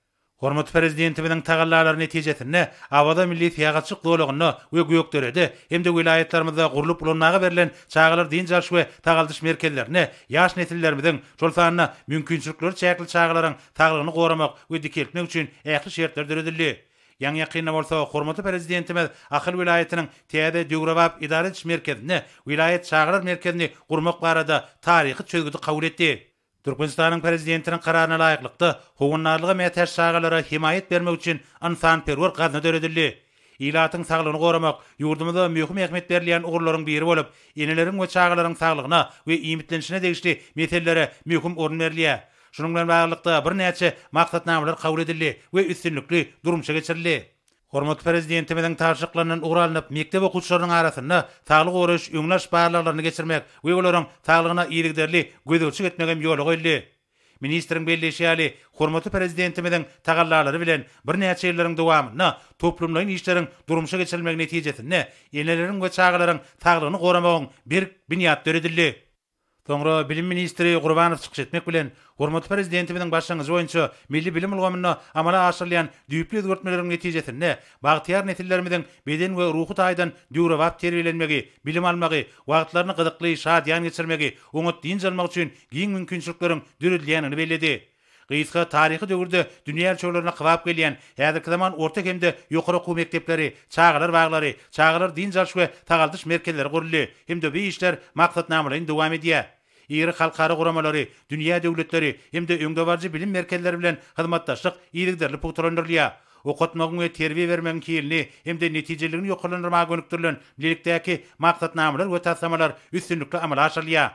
Hormat prezidentimiň tagallalary netijesinde awada milli syýagatçylyk dowlagyny we göýekderede hemde vilayatlarymyzda gurulyp ulanmaga berilen çağalar din jalş we tagaldyş merkezlerini ýaş nesillerimiziň şol sanyna mümkinçilikleri çäkli çağalaryň saglygyny goramak we dikeltmek üçin ähli şertler döredildi. Ýa ýakyna bolsa hormatly prezidentimiz Akyl vilayatynyň täze Döwrewap idara ediş merkezini, vilayat çağalar merkezini gurmak barada taryhy çözgüdi kabul etdi. Türkmenistanyň prezidentiniň kararyna laýyklykda howunlarlyga mätäş çağalara himayet bermek üçin ansanperwer gazna döredildi. Ilatyň saglygyny goramak ýurdumyzda möhüm ähmiýet berilýän ugurlaryň biri bolup, eneleriň we çağalaryň saglygyna we iýmitlenişine degişli meselelere möhüm orun berilýär. Şunun bilen baglykda bir näçe maksatnamalar kabul edildi we üstünlikli durmuşa geçirildi. Hormatly prezidentimiziň taşyklarynyň ugralanyp mektep okuwçylarynyň arasynda saglyk goraş öňlaş barlaklaryny geçirmek we olaryň saglygyna ýerigderli gözegçi etmek hem ýoly goýuldy. Ministriň belleşýäli hormatly prezidentimiziň tagallalary bilen bir näçe ýyllariň dowamyna toplumlaryň işleriň durmuşa geçirilmegi netijesinde eneleriň we çağalaryň saglygyny goramagyň bir binýat döredildi. Soňra bilim ministri Gurbanow çykyş etmek bilen hormatly prezidentimiň başlangyjy boýunça milli bilim ulgamyny amala aşyrylýan düýpli özgertmeleriň netijesinde bagtyar nesillerimiziň beden we ruhy taýdan döwrewap terbiýelenmegi, bilim almagy, wagtlaryny gyzykly şadýan geçirmegi, umut din jalmak üçin giň mümkinçilikleriň döredilýänini belledi. Gysga taryhy döwürde dünýä çöwlerine kybap gelýän häzirki zaman orta hemde ýokary okuw mekdepleri, çağalar baglary, çağalar din jalş we tagaldyş merkezleri guruldy. Hemde bu işler maksatnamalaryň dowam edýär. Ýeri halkara guramalary, dünýä döwletleri hemde öňde barjy bilim merkezleri bilen hyzmatdaşlyk ýerigderli puturlandyrylýar. Okutmagyň we terbiýe bermegiň kilini hemde netijeleriniň ýokalandyrmagy gönükdirilen bilelikdäki maksatnamalar we taslamalar üstünlikli amala aşyrylýar.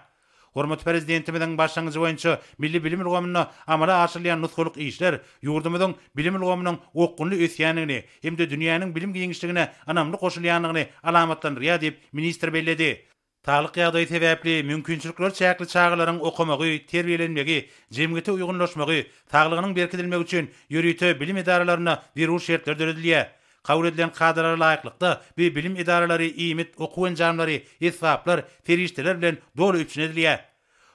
Hormat prezidentimiziň başlangyjy boýunça milli bilim ilgamyna amala aşyrlayan nutkuluk işler ýurdumyzyň bilim ilgamynyň okgunly ösýänligini hem de dünýäniň bilim giňişligine anamly goşulýanlygyny alamatlandyrýar diýip minister belledi. Talyk ýagdaý sebäpli mümkinçilikler çäkli çağlaryň okumagy, terbiýelenmegi, jemgyýete uýgunlaşmagy, saglygynyň berkidilmegi üçin ýörüýte bilim idaralaryna berүү şertler döredilýär. Kabul edilen kadralara laýyklykda bir bilim idaralary iýmit okuw enjamlary, hesaplar, ferişteler bilen dolu üçin edilýär.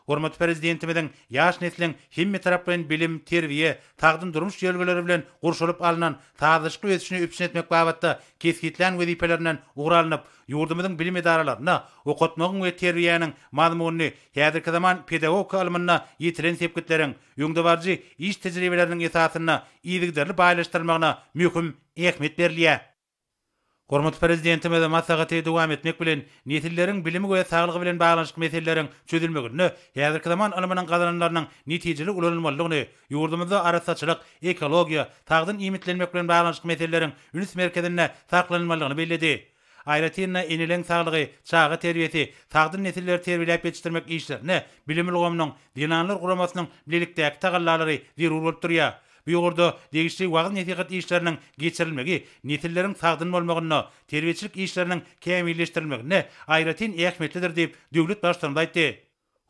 Hormat prezidentimiziň ýaş neslin hemme tarapdan bilim, terbiýe, tagdyn durmuş ýölgeleri bilen gurşulyp alynan taýyşly öýtüşini üpsün etmek babatda kesgitlen wezifelerinden ugralanyp ýurdumyzyň bilim idaralaryna okutmagyň we terbiýäniň mazmunyny häzirki zaman pedagog alymyna ýetiren sepkitleriň ýöňde barjy iş tejribeleriniň esasyna ýygyderli baýlaşdyrmagyna möhüm ähmiýet berilýär. Hormat prezidentimiz masagaty dowam etmek bilen netilleriň bilimi we saglygy bilen baglanyşyk meseleleriň çözülmegini, häzirki zaman alymynyň gazananlarynyň netijeli ulanylmalygyny, ýurdumyzda arasaçylyk, ekologiýa, tagdyn iýmitlenmek bilen baglanyşyk meseleleriň üns merkezine saklanylmalygyny belledi. Aýratynda enilen saglygy, çağa terbiýeti, tagdyn nesilleri terbiýelip ýetişdirmek işlerine bilim ilgamynyň dinanlyk guramasynyň bilelikdäki tagallary zerur bolup durýar. Bu ýurda degişli wagt netihat işleriniň geçirilmegi, netilleriň sagdyn bolmagyny, terbiýeçilik işleriniň kämilleşdirilmegine aýratyn ähmiýetlidir diýip döwlet başçylygynda aýtdy.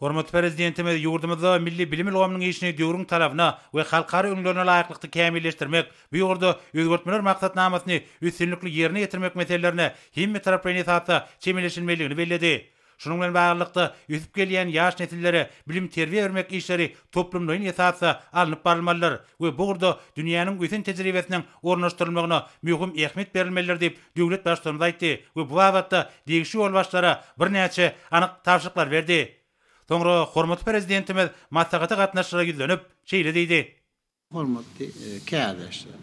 Hormat prezidentimiz ýurdumyzda milli bilim ilgamynyň işini döwrüň talabyna we halkara öňlerine laýyklykda kämilleşdirmek, bu ýurda özgertmeler maksatnamasyny üstünlikli ýerine ýetirmek meselelerine hemme tarapdan esasda çemeleşilmeligini belledi. Şunun bilen baglykda üsüp gelýän ýaş nesillere bilim terbiýe bermek işleri toplumlaryň esasy alınıp barylmalylar we bu gurda dünýäniň bütün tejribesiniň ornaşdyrylmagyna möhüm ähmiýet berilmelidir diýip döwlet başçylygynda aýtdy we bu wagtda degişli ýolbaşçylara birnäçe anyk tapşyryklar berdi. Soňra hormat prezidentimiz maslahaty gatnaşylara gizlenip şeýle diýdi. Hormatly kädeşler.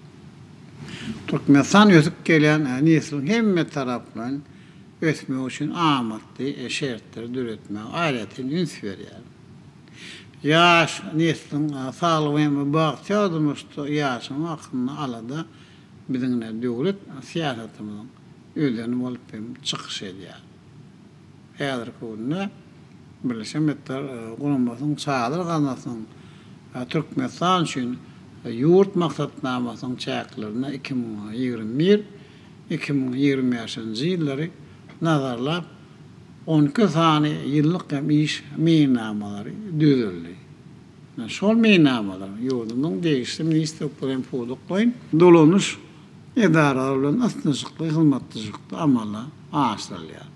Türkmenistan ýösüp gelýän neslin hemme tarapdan ötmek için amatlı şertler düretmek, ayrıca üns veriyor. Yaş neslin sağlığı bakçadımızda yaşın hakkını alada bizimle devlet siyasetimizin ödenim olup çıkış ediyor. Eğer kuruna Birleşen Milletler Kurulmasının çağdır kalmasın Türkmenistan için yurt maksatnamasının çağlarına 2021-2025 yılları nazarlap 12 sani yıllık iş meýnamaları düzüldi. Şol meýnamalar ýurdumyň degişli ministrliklerini puduklaýyn, dolanyş edaralar bilen asnaşykly hyzmatçylykda amala aşdyrylýar.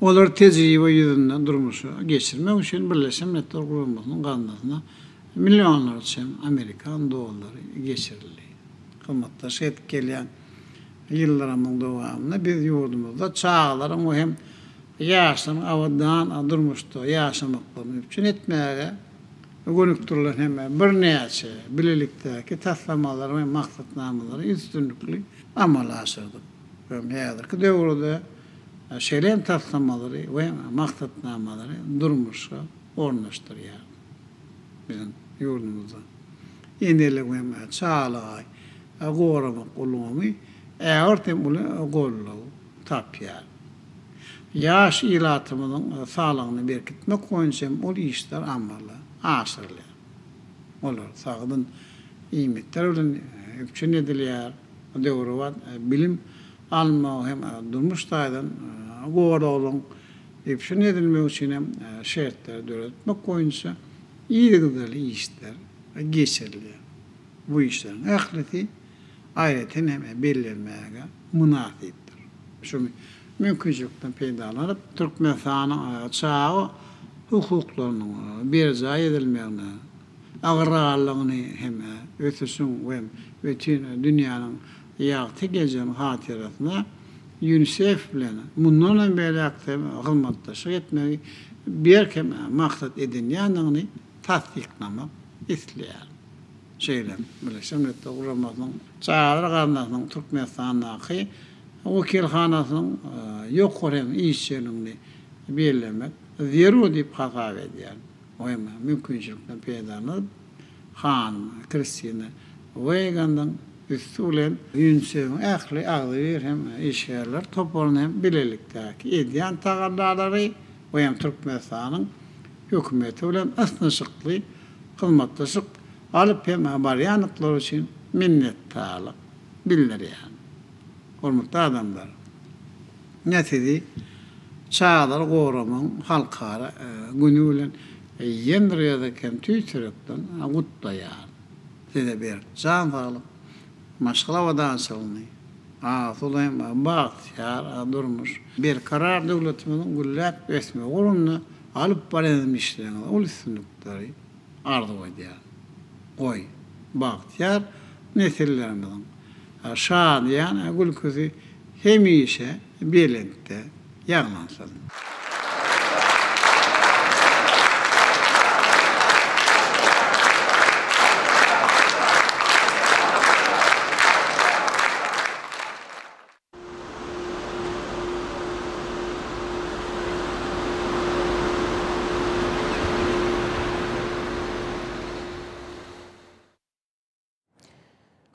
Olar tejribe ýüzünden durmuşy geçirmek üçin Birleşen Milletler Kurulmasynyň ganatyna milyonlarça Amerikan dollary geçirildi. Hyzmatdaş etip gelýän yıllarımın dowamında biz ýurdumyzda çağlaryň hem ýaşyň awadan durmuşda ýaşamaklarını üçin etmäge gönükdirler hem birnäçe bilelikdäki taslamalar we maksatnamalary üstünlikli amal aşyrdyk. Häzirki döwürde şeýle taslamalary we maksatnamalary durmuşa ornaşdyrýar. Bizim ýurdumyzda ýenelik we çağlagy agorama golumy Eğertem bunu gollaw tapýar. Yaş ilatymynyň sağlygyny berkitmek goýunçam ol işler amala aşyrylýar. Olar sagdyn iýmitler bilen üçin edilýär. Döwri wat bilim alma hem durmuş taýdan goýarlyň üçin edilmek üçin hem şertler döretmek goýunça ýygyly işler geçirilýär. Bu işlerin ähleti ayrıca belirlenmeye münasiptir. Şu mümkünçilikten peýdalanıp Türkmenistan'ın çağı hukuklarının berja edilmegine, agrarlygyny hem ötüsün we bütün dünýäniň ýagty gejen hatirasyna UNICEF bilen mundan beri aktiv hyzmatdaşlyk etmegi berkem maksat edilýändigini tasdiklamak isleýär. Şeyler, Birleşen Milletler Kurulmasynyň çağlar ganatynyň Türkmenistandaky wekilhanasynın ýokary işçiligini belirlemek zerur diýip hasap edýär. O hem mümkinçilikden peýdalanyp Hanım Kristina Weigand'ın üstülen UNICEF'in ähli agdyr hem işgärler topolany hem bilelikdäki edýän tagallalary we hem Türkmenistanyň hükümeti bilen asnaşykly hizmetdaşyk alyp hem baryanyklar üçin minnetdarlyk bildirýär. Hormatly adamlar, nätidi çağlar goramyň halkara günü bilen ýendiriýärde kem tüýtürekden gutdaýar. Size bir can sağlık, maşgalavadan salını. Sulayım bahtiyar durmuş. Bir karar devletimizin güllep esme olumlu alıp baranmışlarına ol üstünlükleri ardı koydular. Koy, bahtiyar nesillerimizin. Şadiyan gülküzü hemişe birlikte yağlansın.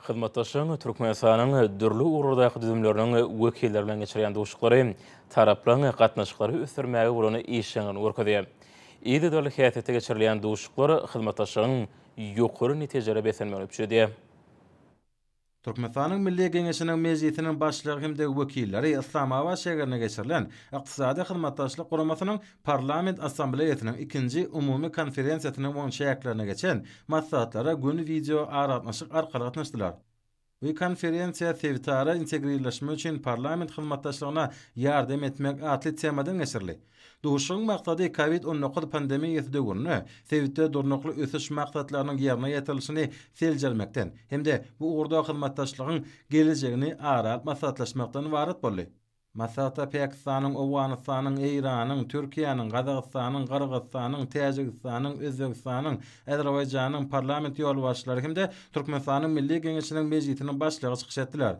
Hizmetdaşyň Türkmenistanyň dürli ugrurdaky düzümleriniň wekilleri bilen geçirýän duşuklary taraplaryň gatnaşyklary ösürmäge bolan işleňini görkezýär. Ýa-da döwlet häýetinde geçirilýän duşuklar hizmetdaşyň ýokary netijelere besenmeli üçin. Türkmenistanyň Milli Geňeşiniň mejlisiniň başlygy hemde wekilleri Islamabad şäherine geçirilen ykdysady hyzmatdaşlyk guramasynyň Parlament Assambleýasynyň 2-nji umumy konferensiýasynyň 10-nji ýaklarına geçen maslahatlara gün video aratnaşyk arkaly gatnaşdylar. Bu konferensiýa sevtara integrirleşme üçin parlament hyzmatdaşlygyna ýardam etmek atly temadan geçirildi. Duşuň maksady COVID-19 pandemiýasy döwründe sevitde durnukly ösüş maksatlarynyň ýerine ýetirilişini seljelmekden hemde bu urda hyzmatdaşlygyň geljegini aralyp maslahatlaşmakdan ibaret boldy. Maslahata Pakistanyň, Awganystanyň, Iranyň, Türkiýanyň, Gazagystanyň, Kyrgyzstanyň, Täjikistanyň, Özbekistanyň, Azerbaýjanyň parlament ýolbaşçylary hemde Türkmenistanyň Milli Geňeşiniň mejlisiniň başlygy çykyş etdiler.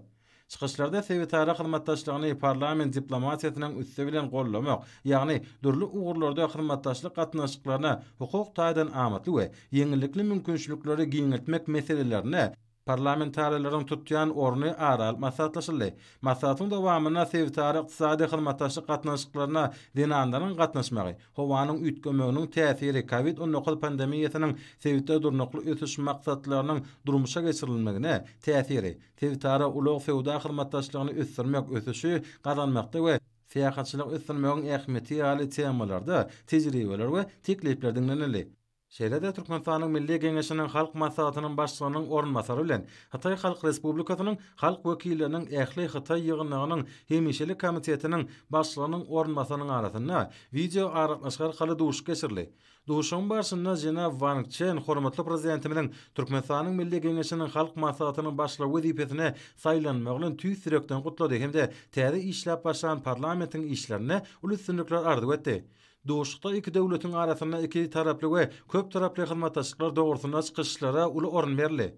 Çıkışlarda sevitara hyzmatdaşlygyny parlament diplomatiýasynyň üstü bilen gollamak, ýagny dürli ugurlarda hyzmatdaşlyk gatnaşyklaryna hukuk taýdan amatly we ýeňillikli mümkinçilikleri giňeltmek meselelerine parlamentariýalaryň tutýan orny aralyp maslahatlaşyldy. Maslahatyň dowamyna sevitara ykdysady hyzmatdaşlyk gatnaşyklaryna dinandaryň gatnaşmagy, howanyň üýtgemeginiň täsiri COVID-19 pandemiýasynyň sevitde durnukly ösüş maksatlarynyň durmuşa geçirilmegine täsiri, sevitara ulug sowda hyzmatdaşlygyny ösürmek ösüşi gazanmakda we syýahatçylyk ösürmegiň ähmiýeti ýaly temalarda tejribeler we teklipler dinlenildi. Şeýlede Türkmenistanyň Milli Geňeşiniň halk maslahatynyň başlygynyň orunmasary bilen Hatay Halk Respublikasynyň halk wekilleriniň ähli Hatay ýygynynyň hemişelik komitetiniň başlygynyň orunmasarynyň arasynda video aratnaşyk arkaly duş geçirildi. Duşun barşynda Jenab Wang Chen hormatly prezidentimiň Türkmenistanyň Milli Geňeşiniň halk maslahatynyň başlygy wezipesine saýlanmagy bilen tüýsürekden gutlady hemde täze işläp başlanan parlamentiň işlerine ulüsünlikler ardy etdi. Duşukda iki döwletiň arasynda iki taraply we köp taraply hyzmatdaşlyklar dogrusyna çykyşlara uly orun berildi.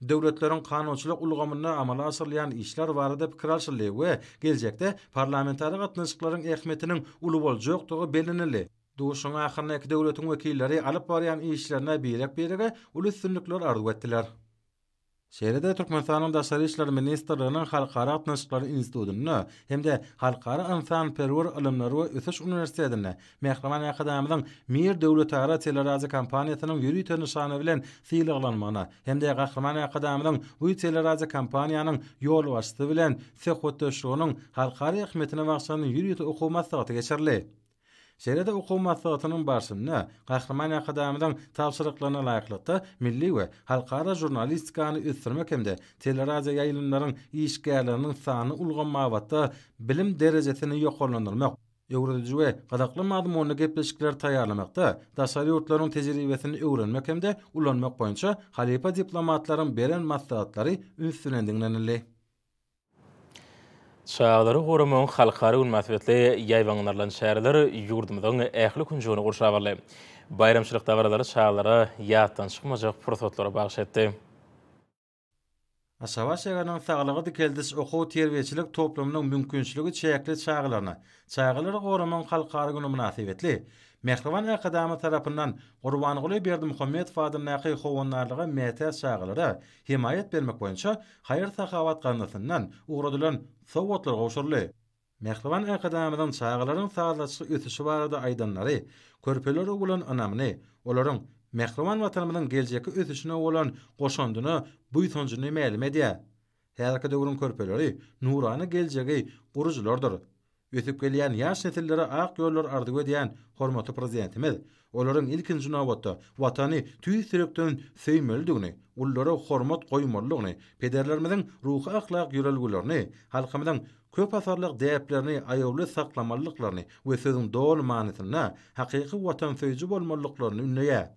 Döwletleriň kanunçylyk ulgamyna amala asyrlayan işler barada pikir alşyldy we geljekde parlamentary gatnaşyklaryň ähmiýetiniň uly boljakdygy belenildi. Duşuň ahyryna iki döwletiň wekilleri alyp barýan işlerine birek-birege uly üstünlikler ardy etdiler. Şeýlede Türkmenistanyň Daşary işler ministrliginiň Halkara Gatnaşyklary institutyny hemde Halkara Insan-perwer Ilymlary we Ösüş Universitetine Mehriman Akademiyanyň Mir döwletara telerazi kampaniýasynyň ýürüýte nişany bilen syýlyglanmagyna hemde Gahraman Akademiyanyň bu telerazi kampaniýanyň ýolbaşçysy bilen söhbetdeşliginiň halkara ähmiýetine bagşlanan ýürüýte okuw maslahaty geçirildi. Şeýlede okuw maslahatynyň barşynda Gahraman Akademiyanyň tapşyryklaryna laýyklykda milli we halkara jurnalistikany ösürmek hemde telerazi ýaýlymlaryň işgärleriniň sany ulgammagatda bilim derejesini ýokarlandyrmak, öwredici we gadakly mazmunly gepleşikler taýýarlamakda daşary ýurtlaryň tejribesini öwrenmek hemde ulanmak boýunça halipa diplomatlaryň beren maslahatlary üstüne dinlenildi. Çağları goramagyň halkara münasibetli ýaýwanlarlan şäherler ýurdumyzyň ähli kunjugyny gurşabarly. Bayramçylyk dawarlary çağlara ýatdan çykmajak fursatlara bagş etdi. Aşawa şäheriniň saglygy dikeldiş okuw terbiýeçilik toplumynyň mümkinçiligi çäkli çağlaryna, çağlary goramagyň halkara güni münasibetli Mehriman Akademi tarapyndan Gurbanyguly Berdimuhammedow adyndaky howanlarlyga mätäs çağlara himayet bermek boýunça haýyr sahawat garnasyndan ugradylan sowgatlar gowşurly. Mehriban akadamydan çağalaryň sağlaçy ötüşi barada aýdanlary, körpeleri bolan anamny, olaryň mehriban watanymyň geljeki ötüşine bolan goşandyny, buýsanjyny mälim edýär. Häzirki döwrüň körpeleri nurany geljegi gurujulardyr. Ötüp gelýän ýaş nesillere ak ýollar ardyp edýän hormatly prezidentimiz, olaryň ilkinji nowatda watany tüýsürekden söýmeldigini, ullara hormat goýmalygyny, pederlerimiziň ruhy ahlak ýörelgilerini, halkymyzyň köp asarlyk däplerini aýawly saklamalyklaryny we sözüň dol manysyna hakyky watan söýüji bolmalyklaryny ünleýär.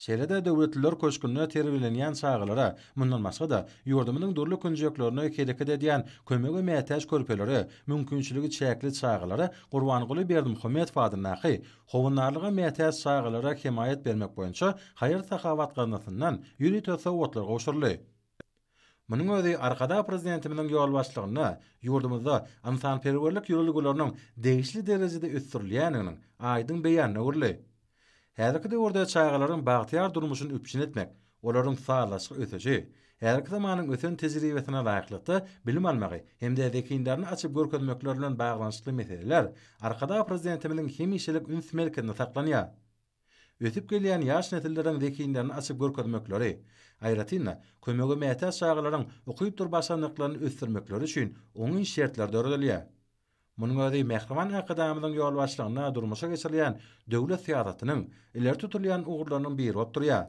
Şeýle-de döwletler köşkünde terbilenýän çağalara, mundan başga da ýurdumynyň durly künjeklerini keleked edýän kömege mätäç körpeleri, mümkinçiligi çäkli çağalara Gurbanyguly Berdimuhammedow adynaky howunarlyga mätäç çağalara himayet bermek boýunça haýyr sahawat garnasyndan ýüri tösawwatlar goşurly. Munyň özi arkada prezidentimiň ýol başlygyna ýurdumyzda ansanperwerlik ýörelgileriniň degişli derejede ösdürilýäniniň aýdyn beýanyny urly. Häzirki döwürde çağalaryň bagtyar durmuşyny üpçün etmek, olaryň sağlaşyk ötüji, häzirki zamanyň ösen tejribesine laýyklykda bilim almagy hemde zekindarny açyp görkezmekler bilen baglanşykly meseleler arkada prezidentimiň hemişelik üns merkezinde saklanýar. Ötüp gelýän ýaş nesilleriň zekindarny açyp görkezmekleri, aýratyna kömege mätäç çağalaryň okyp dur başlandyklaryny ösdürmekleri üçin oňun şertler döredilýär. Munyň özi mehriban akadamynyň ýol başlygyna durmuşa geçirilýän döwlet syýasatynyň ileri tutulýan ugurlarynyň biri bolup durýar.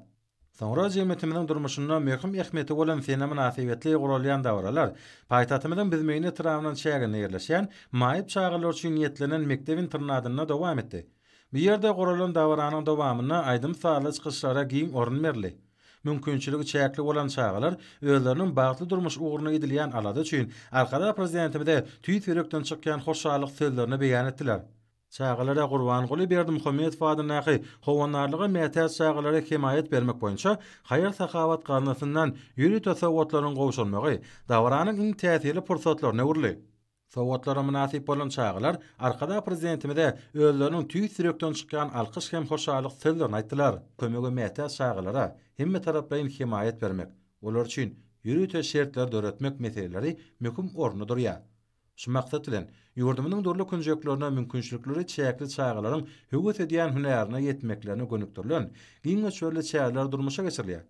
Soňra jemgyýetimiziň durmuşyna möhüm ähmiýeti bolan sene münasibetli gurulýan dawralar, paýtatymyzyň bizmegini tarapyndan çägine ýerleşýän maýyp çağalar üçin niýetlenen mekdep internatyna dowam etdi. Bu ýerde gurulan dawranyň dowamyna aýdym sağlaç kyslara giň orun berli. Mümkinçiligi çäkli bolan çağalar özleriniň bagtly durmuş uguruna edilýän alady üçin arkada prezidentimide tüýsürekden çykýan hoşallyk sözlerini beýan etdiler. Çağalara Gurbanyguly Berdimuhammedow adynaky howunarlyga mätäç çağalara himayet bermek boýunça haýyr sahawat garnasyndan ýüri tösawwatlaryň gowşulmagy dawranyň iň täsirli pursatlaryna urly. Sowatlara münasip bolan çağalar arkada prezidentimide özleriniň tüýsürekden çykýan alkyş hem hoşallyk sözlerini aýtdylar. Kömege mätäç çağalara hemme tarapdan himayet bermek, olar üçin ýüri şertler döretmek meseleleri möhüm orny durýar. Şu maksat bilen ýurdumynyň durly künjeklerine mümkinçilikleri çäkli çağalaryň höwet edýän hünärine ýetmeklerini gönükdirilen giň çölle çağalar durmuşa geçirilýär.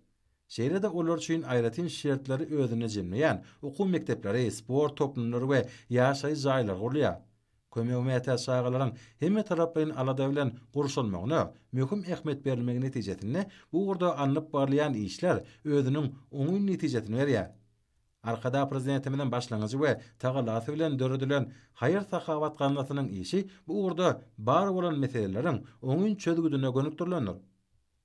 Şeýle-de olar üçin aýratyn şertleri özüne jemleýän okuw mektepleri, sport toplumlary we ýaşaý jaýlar gurulýar. Kömege mätäç çağalaryň hemme tarapdan alada bilen gurşulmagyna möhüm ähmiýet berilmegi netijesinde bu urda alınıp barlayan işler özünün oňun netijesini berýär. Arkada prezidentimiň başlangyjy we tagalasy bilen döredilen haýyr sahawat garnasynyň işi bu urda bar bolan meseleleriň oňun çözgüdüne gönükdirilendir.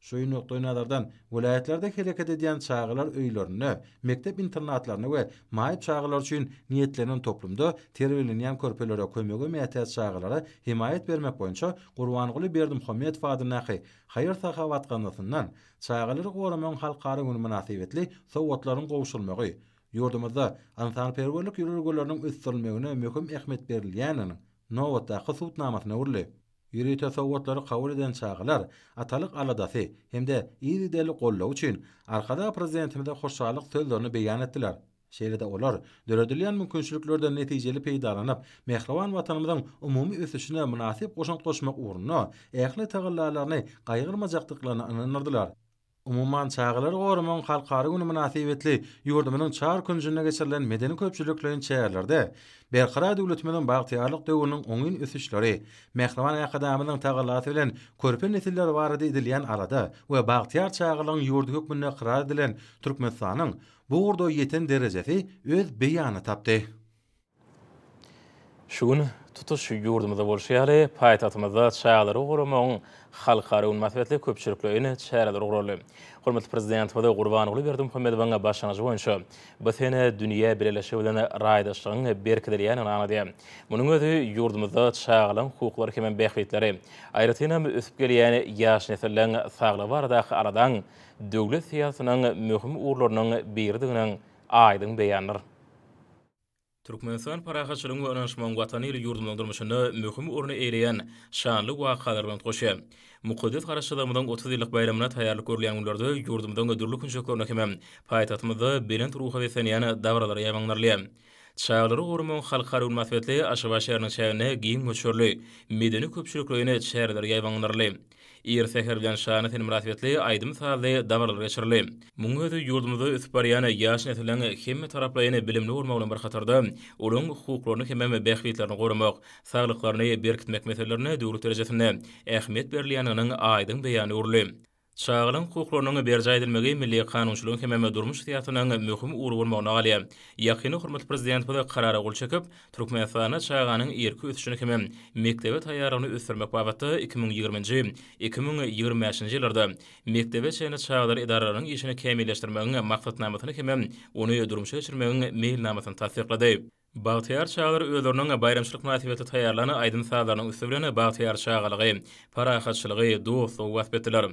Şoýun noktaýlardan vilayatlerde keleket edýän çağalar öýlerini, mektep internatlaryny we maýyp çağalar üçin niýetlenen toplumda terbilenýän körpelere kömege mätäç çağalara himayet bermek boýunça Gurbanyguly Berdimuhammedow adynaky haýyr sahawat garnasyndan çağalary goramaň halkara güni münasibetli sowatlaryň gowşulmagy, ýurdumyzda ansanperwerlik ýörelgileriniň ösdürilmegine möhüm ähmiýet berilýänini nowatda hysutnamasyna urly. Ýüri tösawwatlary kabul eden çağalar atalyk aladasy hemde ýygy deli gollaw üçin arkada prezidentimide hoşallyk sözlerini beýan etdiler. Şeýle-de olar döredilýän mümkinçiliklerden netijeli peýdalanyp, mehriban watanymyzyň umumy ösüşine münasip goşan goşmak uğruna ähli tagallalaryny gaýgyrmajakdyklaryny ananyrdylar. Umuman çağalar goramaň halkara güni münasibetli ýurdumynyň çar künjüne geçirilen medeni köpçülikleriň çäherlerde berqara döwletimiň bagtyarlyk döwrüniň oňun ösüşleri, mehriban akadamynyň tagalasy bilen körpe nesilleri barada edilýän arada we bagtyar çağalaryň ýurdu hökmüne qirar edilen Türkmenistanyň bu urda ýeten derejesi öz beýany tapdy. Şuň tutuş ýurdumyzda bolşýary, paýtatymyzda çağalary goramaň halkara münasibetli köpçüliklerini çäherler guruldy. Hormatly prezident we Gurbanyguly Berdimuhammedowyň başlanýy boýunça bu sene dünýä birleşigi bilen raýdaşlygyň berkidilýän anady. Munyň özi ýurdumyzda çağalaryň hukuklary hem bähwetleri, aýratynam ösüp gelýän ýaş nesilleriň saglygy baradaky aradan döwlet syýasatynyň möhüm urlarynyň biridiginiň aýdyn beýanyr. Türkmenistan parahaçylygyň we öňşman watany ile ýurdumyň durmuşyny möhüm urna eýleýän şanly wakalar bilen goşýar. Mukaddes garaşdyrmyň 30 ýyllyk bayramyna taýýarlyk görülýän günlerde ýurdumyň ödürlük künjeklerine hem paýtatymyzda belent ruha we senýany dawralar ýaýmanlarlýar. Çağları gorumon halkary münasibetli Aşgabat şäheriniň şäherine giň möçürli, medeni köpçüliklerini şäherler ýaýbanylarly. Ir seher bilen şany ten münasibetli aýdym saly dawarlar geçirli. Muňa özi ýurdumyzda üsüp barýan ýaş nesliň hemme taraplaryny bilimli bolmagynyň bir hatarda olaryň hukuklaryny hem bähwitlerini gorumak, saglyklaryny berkitmek meselelerini döwlet derejesinde ähmiýet berilýäniň aýdym beýany urly. Çağılan hukuklarynyň berja edilmegi milli kanunçylygyň hem durmuş syýasatynyň möhüm ury bolmagyna galýar. Ýakyny hormatly prezident bu karara gol çekip, Türkmenistana çağanyň erki ösüşini hem mektebe taýýarlygyny ösürmek babatda 2020-nji 2025-nji ýyllarda mektebe çäne çağlar idaralarynyň işini kämilleşdirmegiň maksatnamasyny hem ony durmuşa geçirmegiň meýilnamasyny tasdiklady. Bagtyar çağlar özleriniň bayramçylyk münasibeti taýýarlany aýdym sagalarynyň üstüne Bagtyar çağalygy, parahatçylygy, dostlygy wasbetdiler.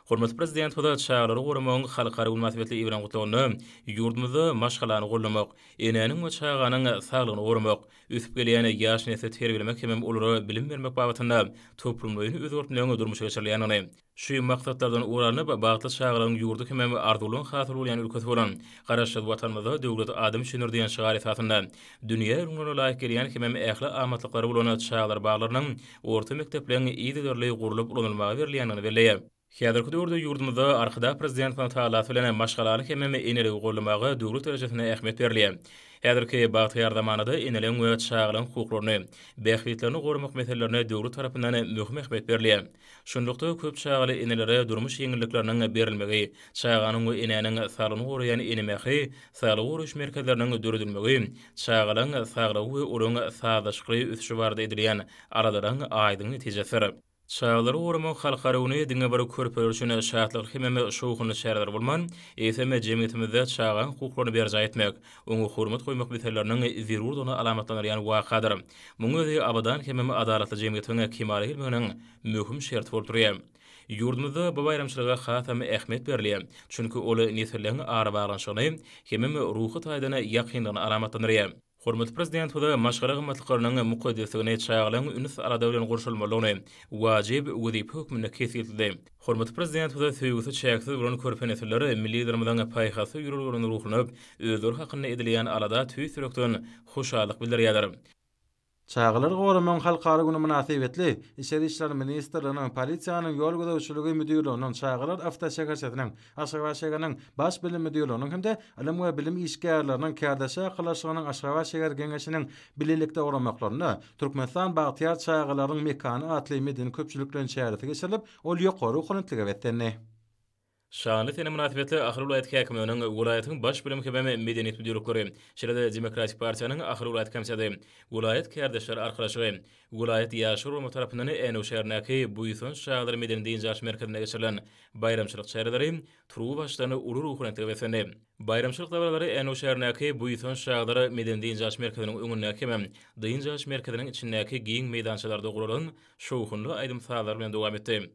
Hormatly prezident hoda çağlary gorumagyň halkary münasibetli ibran gutlagyny, ýurdumyzda maşgalany gollamak, enäniň we çağanyň saglygyny gorumak, üsüp gelýän ýaş nesli terbiýelemek hem olary bilim bermek babatynda toplumlaryny özgörtmelegiň durmuşa geçirilýäni. Şu maksatlardan uranyp bagtly çağlaryň ýurdu hem arzulygyň hasy bolýan ülkesi bolan garaşly watanymyzda döwlet adam şener diýen şigar esasynda dünýä ýurduny laýyk gelýän hem ähli amatlykları bolan çağlar baglarynyň orta mekdepleriniň ýygyderli gurulyp ulanylmagy berilýänini belläýär. Häzirki döwürde ýurdumyzda arkada prezidentiň taýýalat bilen maşgalary hem eneli gollamagy döwlet derejesinde ähmiýet berilýär. Häzirki Bagtyar zamanynda eneliň we çağlaryň hukuklaryny, bähwitlerini gorumak meselelerine döwlet tarapyndan möhüm ähmiýet berilýär. Şonlukda köp çağly enelere durmuş ýeňillikleriniň berilmegi, çağanyň we enäniň saglygyny goraýan enemäki, saglyk goruş merkezleriniň döredilmegi, çağlaryň saglygy we olaryň sadaşykly ösüşi barada edilýän aralaryň aýdyň netijesi. Çağları gorumak halkary uny diňe bir körper üçin şahatlyk hem şowkyny şäherler bolman, eseme jemgyýetimizde çağan hukuklaryny berja etmek, oňa hormat goýmak meseleläriniň zerurdygyny alamatlanýan wakadyr. Muňa özi abadan hem adalatly jemgyýetiň kemale gelmeginiň möhüm şert bolup durýar. Ýurdumyzda bu bayramçylyga has hem ähmiýet berilýär, çünki ol nesilleriniň ara baglanşygyny hem ruhy taýdana ýakynlygyny alamatlanýar. Hormatly prezident hoda maşgala gymmatlyklarynyň mukaddesligini çağlaryň üns arada bilen gorşulmalygyny wajib wezip hökmüne kesildi. Hormatly prezident hoda söýgüsi çäksiz bolan körpenesilleri milliýetlerimiziň paýhasy ýürürligini ruhlanıp, özleri hakyna edilýän arada tüý sürekden hoşallyk bildirýärler. Çağlar gorumagyň halkary güni münasibetli İçeri işler ministrliğiniň polisiýanyň ýol gözegçiligi müdürlüğiniň çağlar awtoşeherçileriniň Aşgabat şäheriniň baş bilim müdürlüğiniň hem-de ilim we bilim işgärleriniň kärdeşe aqlaşygynyň Aşgabat şäher geňeşiniň bilelikde goramaklaryny Türkmenistan Bagtyar çağlarynyň mekany atly medeni köpçüliklerini şäherete geçirilip, ol ýokary ukanlykligi betdenni. Şanly tene münasibetli Ahir Vilayet Häkiminiň vilayatyň baş bilim hem medeniýet müdürlükleri, şeýle Demokratik Partiýanyň Ahir Vilayet komissiyasy, vilayet kärdeşler arkadaşlygy, vilayet ýaşy gurumy tarapyndan Eno şäherindäki Buýson şäherleri medeniýet ýaş merkezine geçirilen bayramçylyk çäherleri turuw başlaryny uly ruhlantyr wesenli. Bayramçylyk dawarlary Eno şäherindäki Buýson şäherleri medeniýet ýaş merkeziniň öňündäki hem Dyň ýaş merkeziniň içindäki giň meýdançalarda guralan şowhunly aýdym sahalar bilen dowam etdi.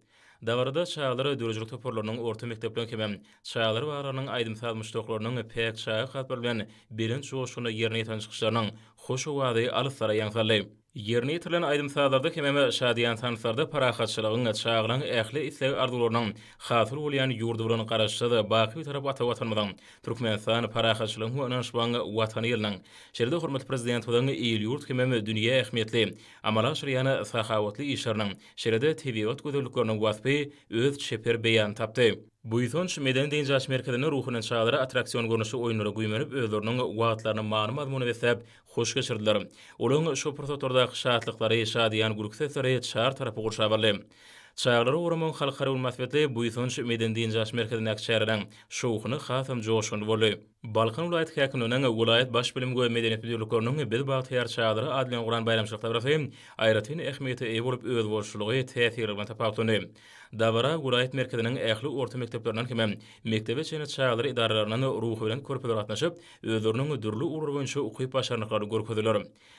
Dawarda çağları döwürçilik toparlarynyň orta mektepleriniň hem çağları baglarynyň aýdym salmyşdyklarynyň pek çağa hatbar bilen birinç joşuny ýerine ýeten çykyşlarynyň hoş wady alyplara ýaňsarly. Ýerine ýetilen aýdym sahalarda hem şadiýan tanyslarda parahatçylygyň çağlaryň ähli isleg arzuwlarynyň hasy bolýan ýurdu bilen garaşdy baky tarap watanymyzyň Türkmenistan parahatçylygyň we anaşbaň watany ýeriniň şeýle hormatly prezident bilen ýyl ýurt hem dünýä ähmiýetli amala şerýany sahawatly işleriniň şeýle tebiýat gözegçiliginiň wasby öz çeper beýan tapdy. Buýson medeniýet ýaş merkezine ruhunyň çağları attraksion görnüşi oýunlara güýmenip özleriniň wagtlaryny many mazmuny beslep hoş geçirdiler. Olaryň şu prototorda şahatlykları şadiýan gurksesleri çağır tarapy gurşabarly. Çağları gorumagyň halkary münasibetli Buýson medeniýet ýaş merkezine çäheriniň şowkyny hasam joşun boldy. Balkan vilayet häkiminiň vilayet baş bilim we medeniýet müdürlükleriniň bir Bagtyar çağları adliň guran bayramçylyklar barasy aýratyn ähmiýeti eýe bolup öz bolşulygy täsir bilen tapawtyny. Dawara vilayet merkeziniň ähli orta mekteplerinden hem mektebe çene çağlar idaralarynyň ruhy bilen körpeler atnaşyp, özleriniň dürli uğur boýunça ukyp başarnyklary görkezdiler.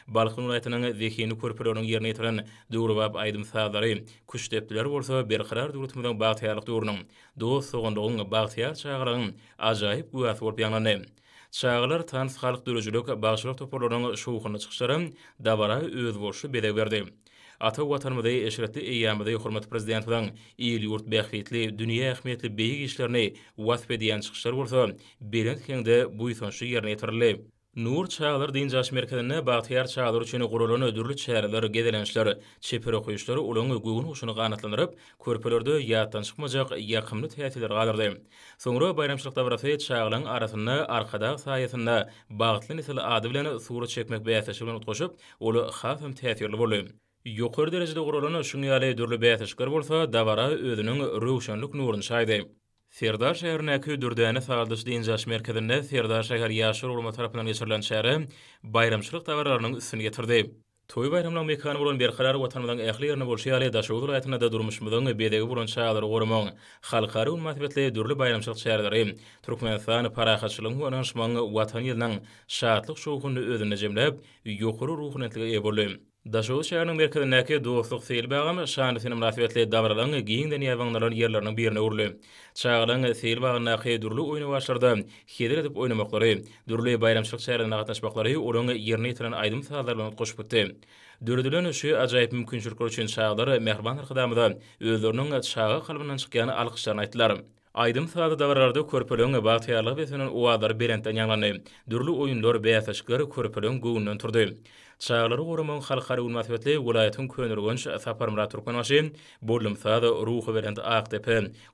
Balkan vilayatynyň zehini körpeleriniň ýerine ýetilen döwrübap aýdym sahalary, күчтепler bolsa berqarar döwletimiziň Bagtyarlyk döwrüniň dost sogandygyň Bagtyar çağlarynyň ajaýyp güýäsi bolup ýanlany. Çağlar tans halk döwürçilik bagşylyk toparlarynyň şowkyny çykyşlary dawara öz bolşy bedeg berdi. Ata watanymyzda eşretli eýýamyzda hormatly prezident bilen ýyl ýurt bähwitli dünýä ähmiýetli beýik işlerini wasp edýän çykyşlar bolsa, berent kengde Buýson ýerine ýetirildi. Nur çağlar din jaş merkezine Bahtiyar çağlar üçin gurulan ödürlü çäreler, gedelençler, çepere koýuşlar ulan gögün uşuny ganatlandyryp, körpelerde ýatdan çykmajak ýakymly täsirler galyrdy. Soňra bayramçylyk dabrasy çağlaryň arasyna arkada saýasynda bagtly nesil ady bilen sura çekmek bäýatşy bilen utgaşyp, olu hasam täsirli boldy. Ýokary derejede gurulan şuny ýaly ödürlü bäýatşylar bolsa, dabara özüniň röwşenlik nuruny şaýdy. Serdar şäherindäki dürdäne sağaldyş din jaş merkezinde Serdar şäher ýaşar ulama tarapyndan geçirilen şäher bayramçylyk tawarlarynyň üstüne getirdi. Toy bayramlaryň mekany bolan berkarar watanymyzyň ähli ýerine bolşy ýaly Daşoğlu welaýatyna da durmuşmyzyň bedegi bolan çağlary goramaň halkary ummatbetli dürli bayramçylyk şäherleri Türkmenistan parahatçylygyň we anşmagyň watan ýylynyň şadlyk şowguny özüne jemläp ýokary ruhunetlige eýe boldy. Daşoğlu şäheriniň merkezindäki dostluk seýil şanysyna münasibetli davralaryň giňden ýawaňlaryň ýerleriniň birine urly. Çağlaryň seýil bagyndaky dürli oýna başlarda heder edip oýnamaklary, dürli bayramçylyk şäherlerine gatnaşmaklary olaryň ýerine ýetiren aýdym saýlarlaryny goşup gitdi. Dürdilen şu ajaýyp mümkinçilikler üçin çağlar mehriban arkadamda özleriniň çağa kalbyndan çykýany alkyşlaryny aýtdylar. Aýdym saýda dawarlarda körpelöň bagtyarlyk besenen uwadar berenden ýanglany. Dürli oýunlar bäýatşyklary körpelöň göwünden turdy. Çağlary goramaň halkary ummatbetli welaýatyň könürgünç Sapar Murat Turkmenbaşy, Bollum saýda ruhy berend AKDP,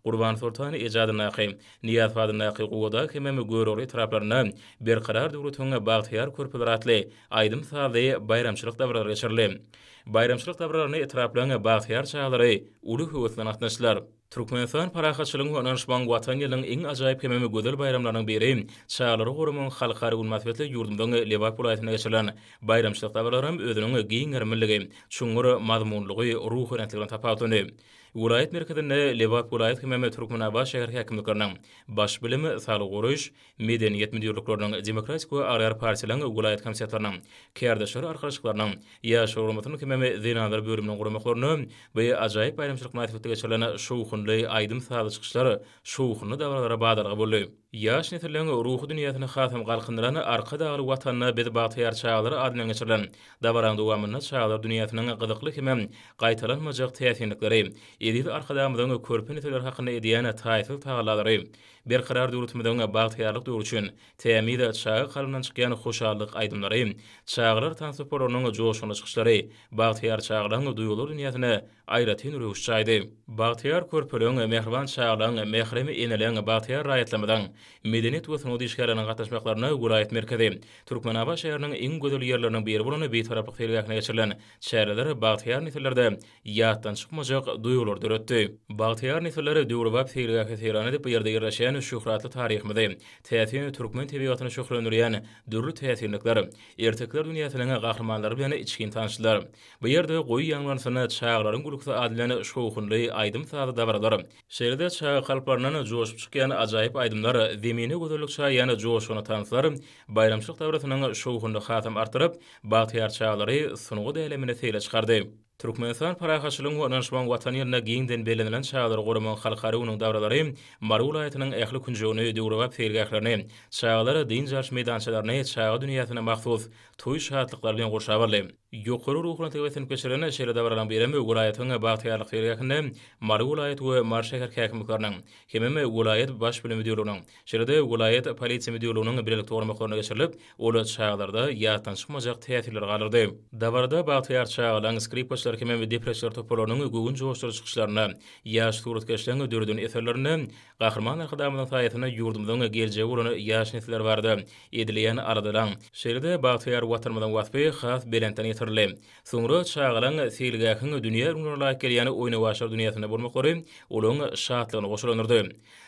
Gurban Sultany ejadyna aky, Niyaz fadyna aky gowda kememe görüri taraplaryna berkarar döwletiň bagtyar körpeler atly aýdym saýda bayramçylyk dawarlary geçirildi. Bayramçylyk dawarlaryny etraplaryň bagtyar çağlary uly höwetlen atnaşdylar. Türkmenistan parahatçylygyň we anşmagyň watan ýylynyň iň ajaýyp kememe gödel bayramlarynyň biri çağlary goramaň halkary ummatbetli ýurdumyň Lewap welaýatyna geçirilen bayramçylyk dawarlarym özüniň giňermelligi, çuňur mazmunlugy, ruhunetligini tapatyny. Vilayet merkezinde Lewap vilayet kememe Türkmenabaş şäher häkimlikleriniň baş bilimi, saglyk goraýyş, medeniýet müdürlikleriniň demokratik we arar partiýalaryň vilayet komissiyalarynyň kärdeşler arkaçlyklarynyň ýaş urmatyny kememe zinadar bölüminiň guramaklaryny we ajaýyp bayramçylyk münasibetde geçirilen şowhunly aýdym saýly çykyşlary şowhunly dawarlara badarga boldy. Ýaş nesilläň ruhy dünýäsini hasam galkyndyran arka dagly watanyna biz bagtyar çağlary adynyň geçirilen dawaraň dowamyna çağlar dünýäsiniň gyzykly hemem gaýtalanmajak täsirlikleri, edil arkadamyzyň körpe nesiller hakyna edýän taýsyl tagalary, berkarar döwletimizden bagtyarlyk döwür üçin tämide çağa kalyndan çykýan hoşallyk aýdymlary, çağlar transportlarynyň joşuny çykyşlary, bagtyar çağlaryň duýgular dünýäsine aýratyn röwüş çaýdy. Bagtyar körpelöň mehriban çağlaryň mehremi eneleň bagtyar raýatlamydan medeniýet we sunudy işgärleriň gatnaşmaklaryna vilayet merkezi Türkmenabaş şäheriniň iň gödel ýerleriniň biri bolan beýtaraplyk feýlegiňe geçirilen şäherler bagtyar nesillerde ýatdan çykmajak duýgular döretdi. Bagtyar nesilleri döwrüp feýlegiňe teýran edip bu ýerde ýerleşýän şöhratly taryhymyzy, täsirli türkmen tebigatyny şöhrendirýän dürli täsirlikler, ertekler dünýäsiniň gahramanlary bilen içkin tanışdylar. Bu ýerde goý ýanglanysyny çağlaryň gulukda adilen şowhunly aýdym saýda dawarlar. Şeýerde çağa kalplarynyň joşup çykýan ajaýyp aýdymlar zemine gödörlük şaýany joşuny tanyslar, bayramçylyk dawratynyň şowhunly hasam artyryp, bagtyar çağlary sunugy delemine teýle çykardy. Türkmenistan parahatçylygyň we anşmagyň watan ýerine giňden belenilen çağlary goramaň halkary unyň dawralary Mary welaýatynyň ähli künjegini döwrüp feýlegiňlerini, çağlary din jaş meýdançalaryny çağa dünýäsine mahsus toý şadlyklar bilen goşabarly. Ýokary ruhunetlige wetenip geçirilen şeýle dawralan beremi welaýatyň bagtyarlyk feýlegiňne Mary welaýat we Mar şäher häkimlikleriniň hememe welaýat baş bilimi müdürlüğiniň, şeýle welaýat polisiýa müdürlüğiniň birlikde goramaklaryna geçirilip, ola çağlarda ýatdan çykmajak täsirler galyrdy. Dawarda bagtyar çağlaryň skripkaçlar hememe depressiýa topolarynyň göwün joşdary çykyşlaryna, ýaş suratkeşleriň dördün eserlerini, gahrman arkadamynyň saýatyna ýurdumyň geljegi bolan ýaş nesiller bardy. Edilýän aradalan şeýle bagtyar watanymyň wasfy has belenten ýetirildi. Soňra çağlaryň seýilgäkiň dünýä ünlülerine kelýän oýna başar dünýäsine bolmaklary olaryň şadlygyny goşulandyrdy.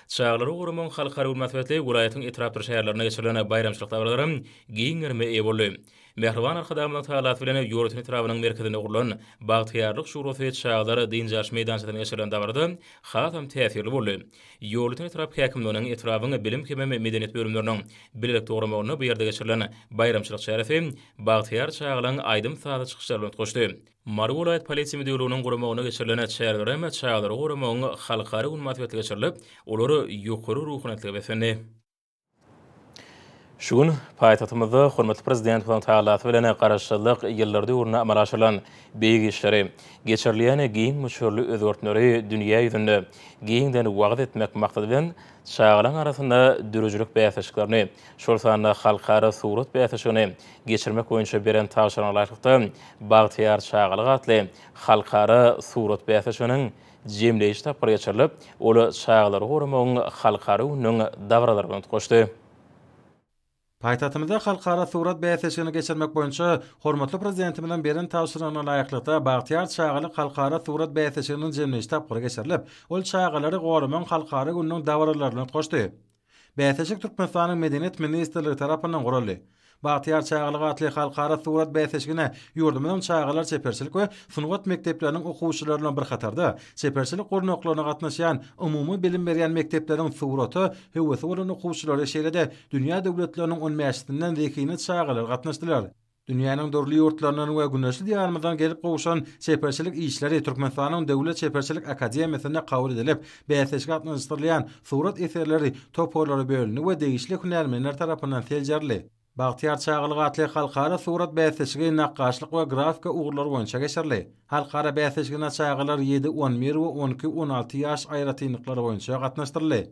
Çağlary goramaň halkary münasibetli welaýatyň etrapy şäherlerine geçirilen bayramçylyk dawarlarym giňerme eýe boldy. Mehriban arkadamyň taýlat bilen ýurtun etrabynyň merkezinde gurulan bagtyarlyk şurasy çağlary din jaş meýdançasyna geçirilen dawarda hasam täsirli boldy. Ýurtun etrap häkimliginiň etrabyny bilim hemem medeniýet bölümleriniň birlikde goramagyna bu ýerde geçirilen bayramçylyk şäherleri bagtyar çağlaryň aýdym saýly çykyşlary bilen goşdy. Mary welaýat polisiýa müdürlüğiniň goramagyna geçirilen şäherler hem çağlary goramagyň halkary ummatbetli geçirilip, olary ýokary ruhunetlige besenli. Şugun paytahtymyzda hormatly prezident bilen taýýarlaty bilen garaşçylyk ýyllarda uruna amal aşyrylan beýik işleri, geçirilýän giň müşürlü özgörtleri dünýä ýüzünde giňden wagt etmek maksady bilen şaýagylaryň arasynda dürüjlük bäýatçyklaryny, şol sanda halkara surat bäýatçylygyny geçirmek boýunça beren taýşanlykda Bagtyar şaýagylyk atly halkara surat bäýatçylygynyň jemleýiş tapyry geçirilip, ola şaýaglary goramagyň halkara unyň dawralaryny goşdy. Paytahtymyzda halkara surat bäýatçylygyny geçirmek boýunça hormatly prezidentimiň beren tawşyrygyna laýyklykda Bagtyar şaýagylyk halkara surat bäýatçylygynyň jemleýiş tapyry geçirilip, ol şaýagalary goramagyň halkara günüň dawralaryny goşdy. Bäýatçylyk Türkmenistanyň Medeniýet Ministrligi tarapyndan guruldy. Bagtyar şaýagylyk atly halkara surat bäýatçylygyna ýurdumyň şaýagalar çeperçilik we sungat mekdepleriniň okuwçylaryna bir hatarda çeperçilik gornaklaryna gatnaşýan umumy bilim berýän mekdepleriň suraty hewesi bolan okuwçylary şeýlede dünýä döwletleriniň 10 mäşitinden zekini şaýagalar gatnaşdylar. Dünýäniň dörli ýurtlaryndan we güneşli diýarymyzdan gelip gowuşan çeperçilik işleri Türkmenistanyň Döwlet Çeperçilik Akademiýasyna kabul edilip, bäýatçylyk gatnaşdyrylýan surat eserleri, toporlary bölünýär we degişli hünärmenler tarapyndan seljerli. Bagtyar şaýagylyk atly halkara surat bäýatçylygy nakkaşlyk we grafika ugrulary boýunça geçirli. Halkara bäýatçylygyna şaýagalar 7, 11 we 12, 16 ýaş aýratynlyklary boýunça gatnaşdyrly.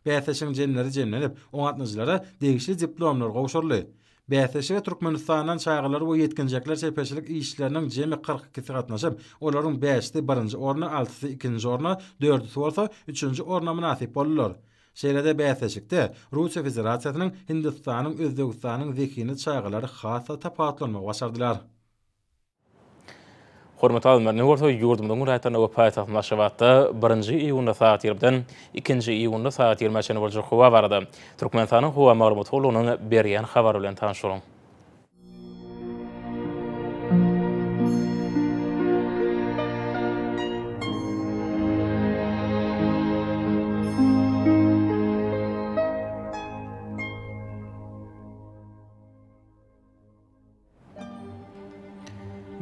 Bäýatçylygyň jenleri jemlenip, oňatnyjylara degişli diplomlar gowşurly. Bäýatçylyk Türkmenistanyň şaýagalary we ýetkinjekler çeperçilik işleriniň jemi 42 gatnaşyp, olaryň 5-ti 1-nji orna, 6-ty 2-nji orna, 4-ti bolsa 3-nji orna münasip bolýar. Şeýlede bäýatçylykda Russiýa Federasiýasynyň Hindistanyň, Özbegistanyň zekini şaýagalary hasa tapatlanmagy başardylar. Hormatly alymlar, näwörse ýurdumyň raýatyna we paýtaht Naşabatda 1-nji iýunda saat 20-den 2-nji iýunda saat 20-çe boljak howa barada. Türkmenistanyň howa maglumatynyň berýän habary bilen tanışyryň.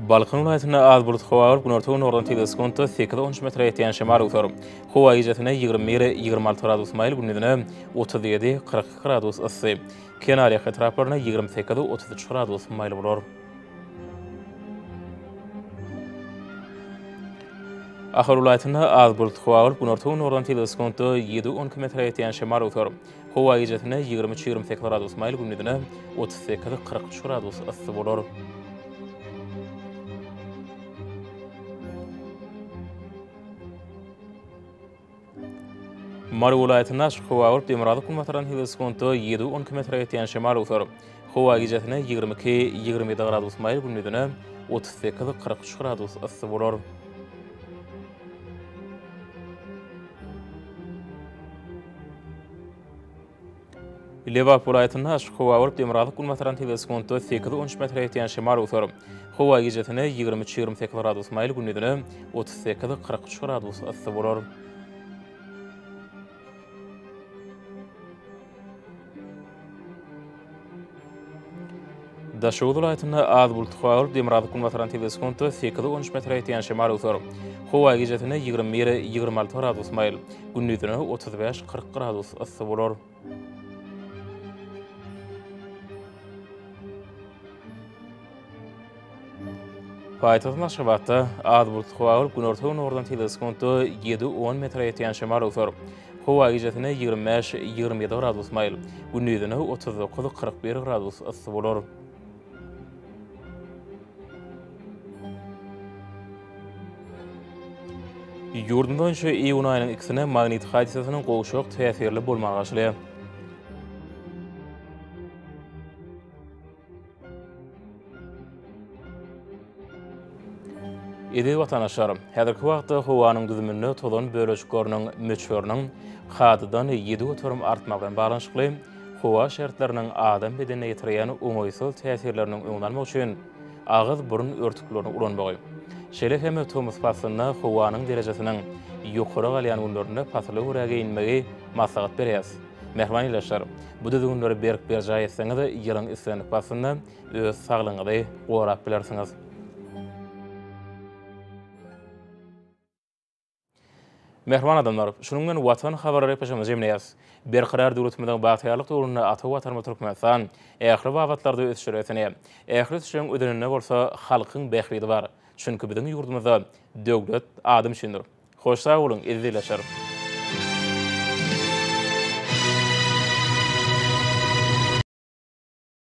Balkan vilayatyna az bulut howa bolup, günortagyň ordan teleskopda 8-13 metr ýetýän şemal utar. Howa gijetine 20-26 gradus maýl, gündüzine 37-40 gradus ysy. Kenarya etraplaryna 28-33 gradus maýl bolar. Ahar vilayatyna az bulut howa bolup, günortagyň ordan teleskopda 7-12 metr ýetýän şemal utar. Howa gijetine 23-28 gradus maýl, gündüzine 38-43 gradus ysy bolar. Mary vilayatyna howa bolup, Demirada kulmataran teleskopda 7-12 metr ýetýän şemal utar. Howa gijetine 22-27 gradus maýl, gündüzine 38-43 gradus ysy bolar. Lewap vilayatyna howa bolup, Demirada kulmataran teleskopda 8-13 metr ýetýän şemal utar. Howa gijetine 23-28 gradus maýl, gündüzine 38-43 gradus ysy bolar. Daşoğlu vilayatyna az bulut howa bolup, Demirada kulmataran teleskopda 8-13 metr ýetýän şemal utar. Howa gijetine 20-26 gradus maýl, gündüzine 35-40 gradus ysy bolar. Paýtaht Naşabatda az bulut howa bolup, günortagyň ordan teleskopda 7-10 metr ýetýän şemal utar. Howa gijetine 25-27 gradus maýl, gündüzine 39-41 gradus ysy bolar. Ýurdum boýunça iýun aýynyň 2-sine magnetik hadisasynyň gowşak täsirli bolmagy başlaýar. Edi watanaşlarym, häzirki wagtda howanyň düzüminde tolan bölejikleriniň möçberiniň hadydan 7 götürüm artmagy bilen baglanyşykly howa şertleriniň adam bedenine ýetirýän oňaýsal täsirleriniň öňlenmegi üçin agyz burun örtüklerini ulanmagy. Şeýle hem ötümüz pasyna howanyň derejesiniň ýokary galýan günlerinde pasly uraga inmegi maslahat berýär. Mehman ilaçlar, bu düzgünleri berk berjay etseňiz ýylyň islenip pasyna öz saglygyňyzy gorap bilersiňiz. Mehriban adamlar, şunundan watan habarlary paşamyz jemleýäs. Berqarar döwletimiziň bagtyrlyk döwrüne ata watanma Türkmenistan, ähli wagtlarda ösüretine, ähli şeň ödenine bolsa halkyň behriýeti bar. Çünki biziň ýurdumyzda döwlet adam üçindir. Hoş sag bolun, izleýärler.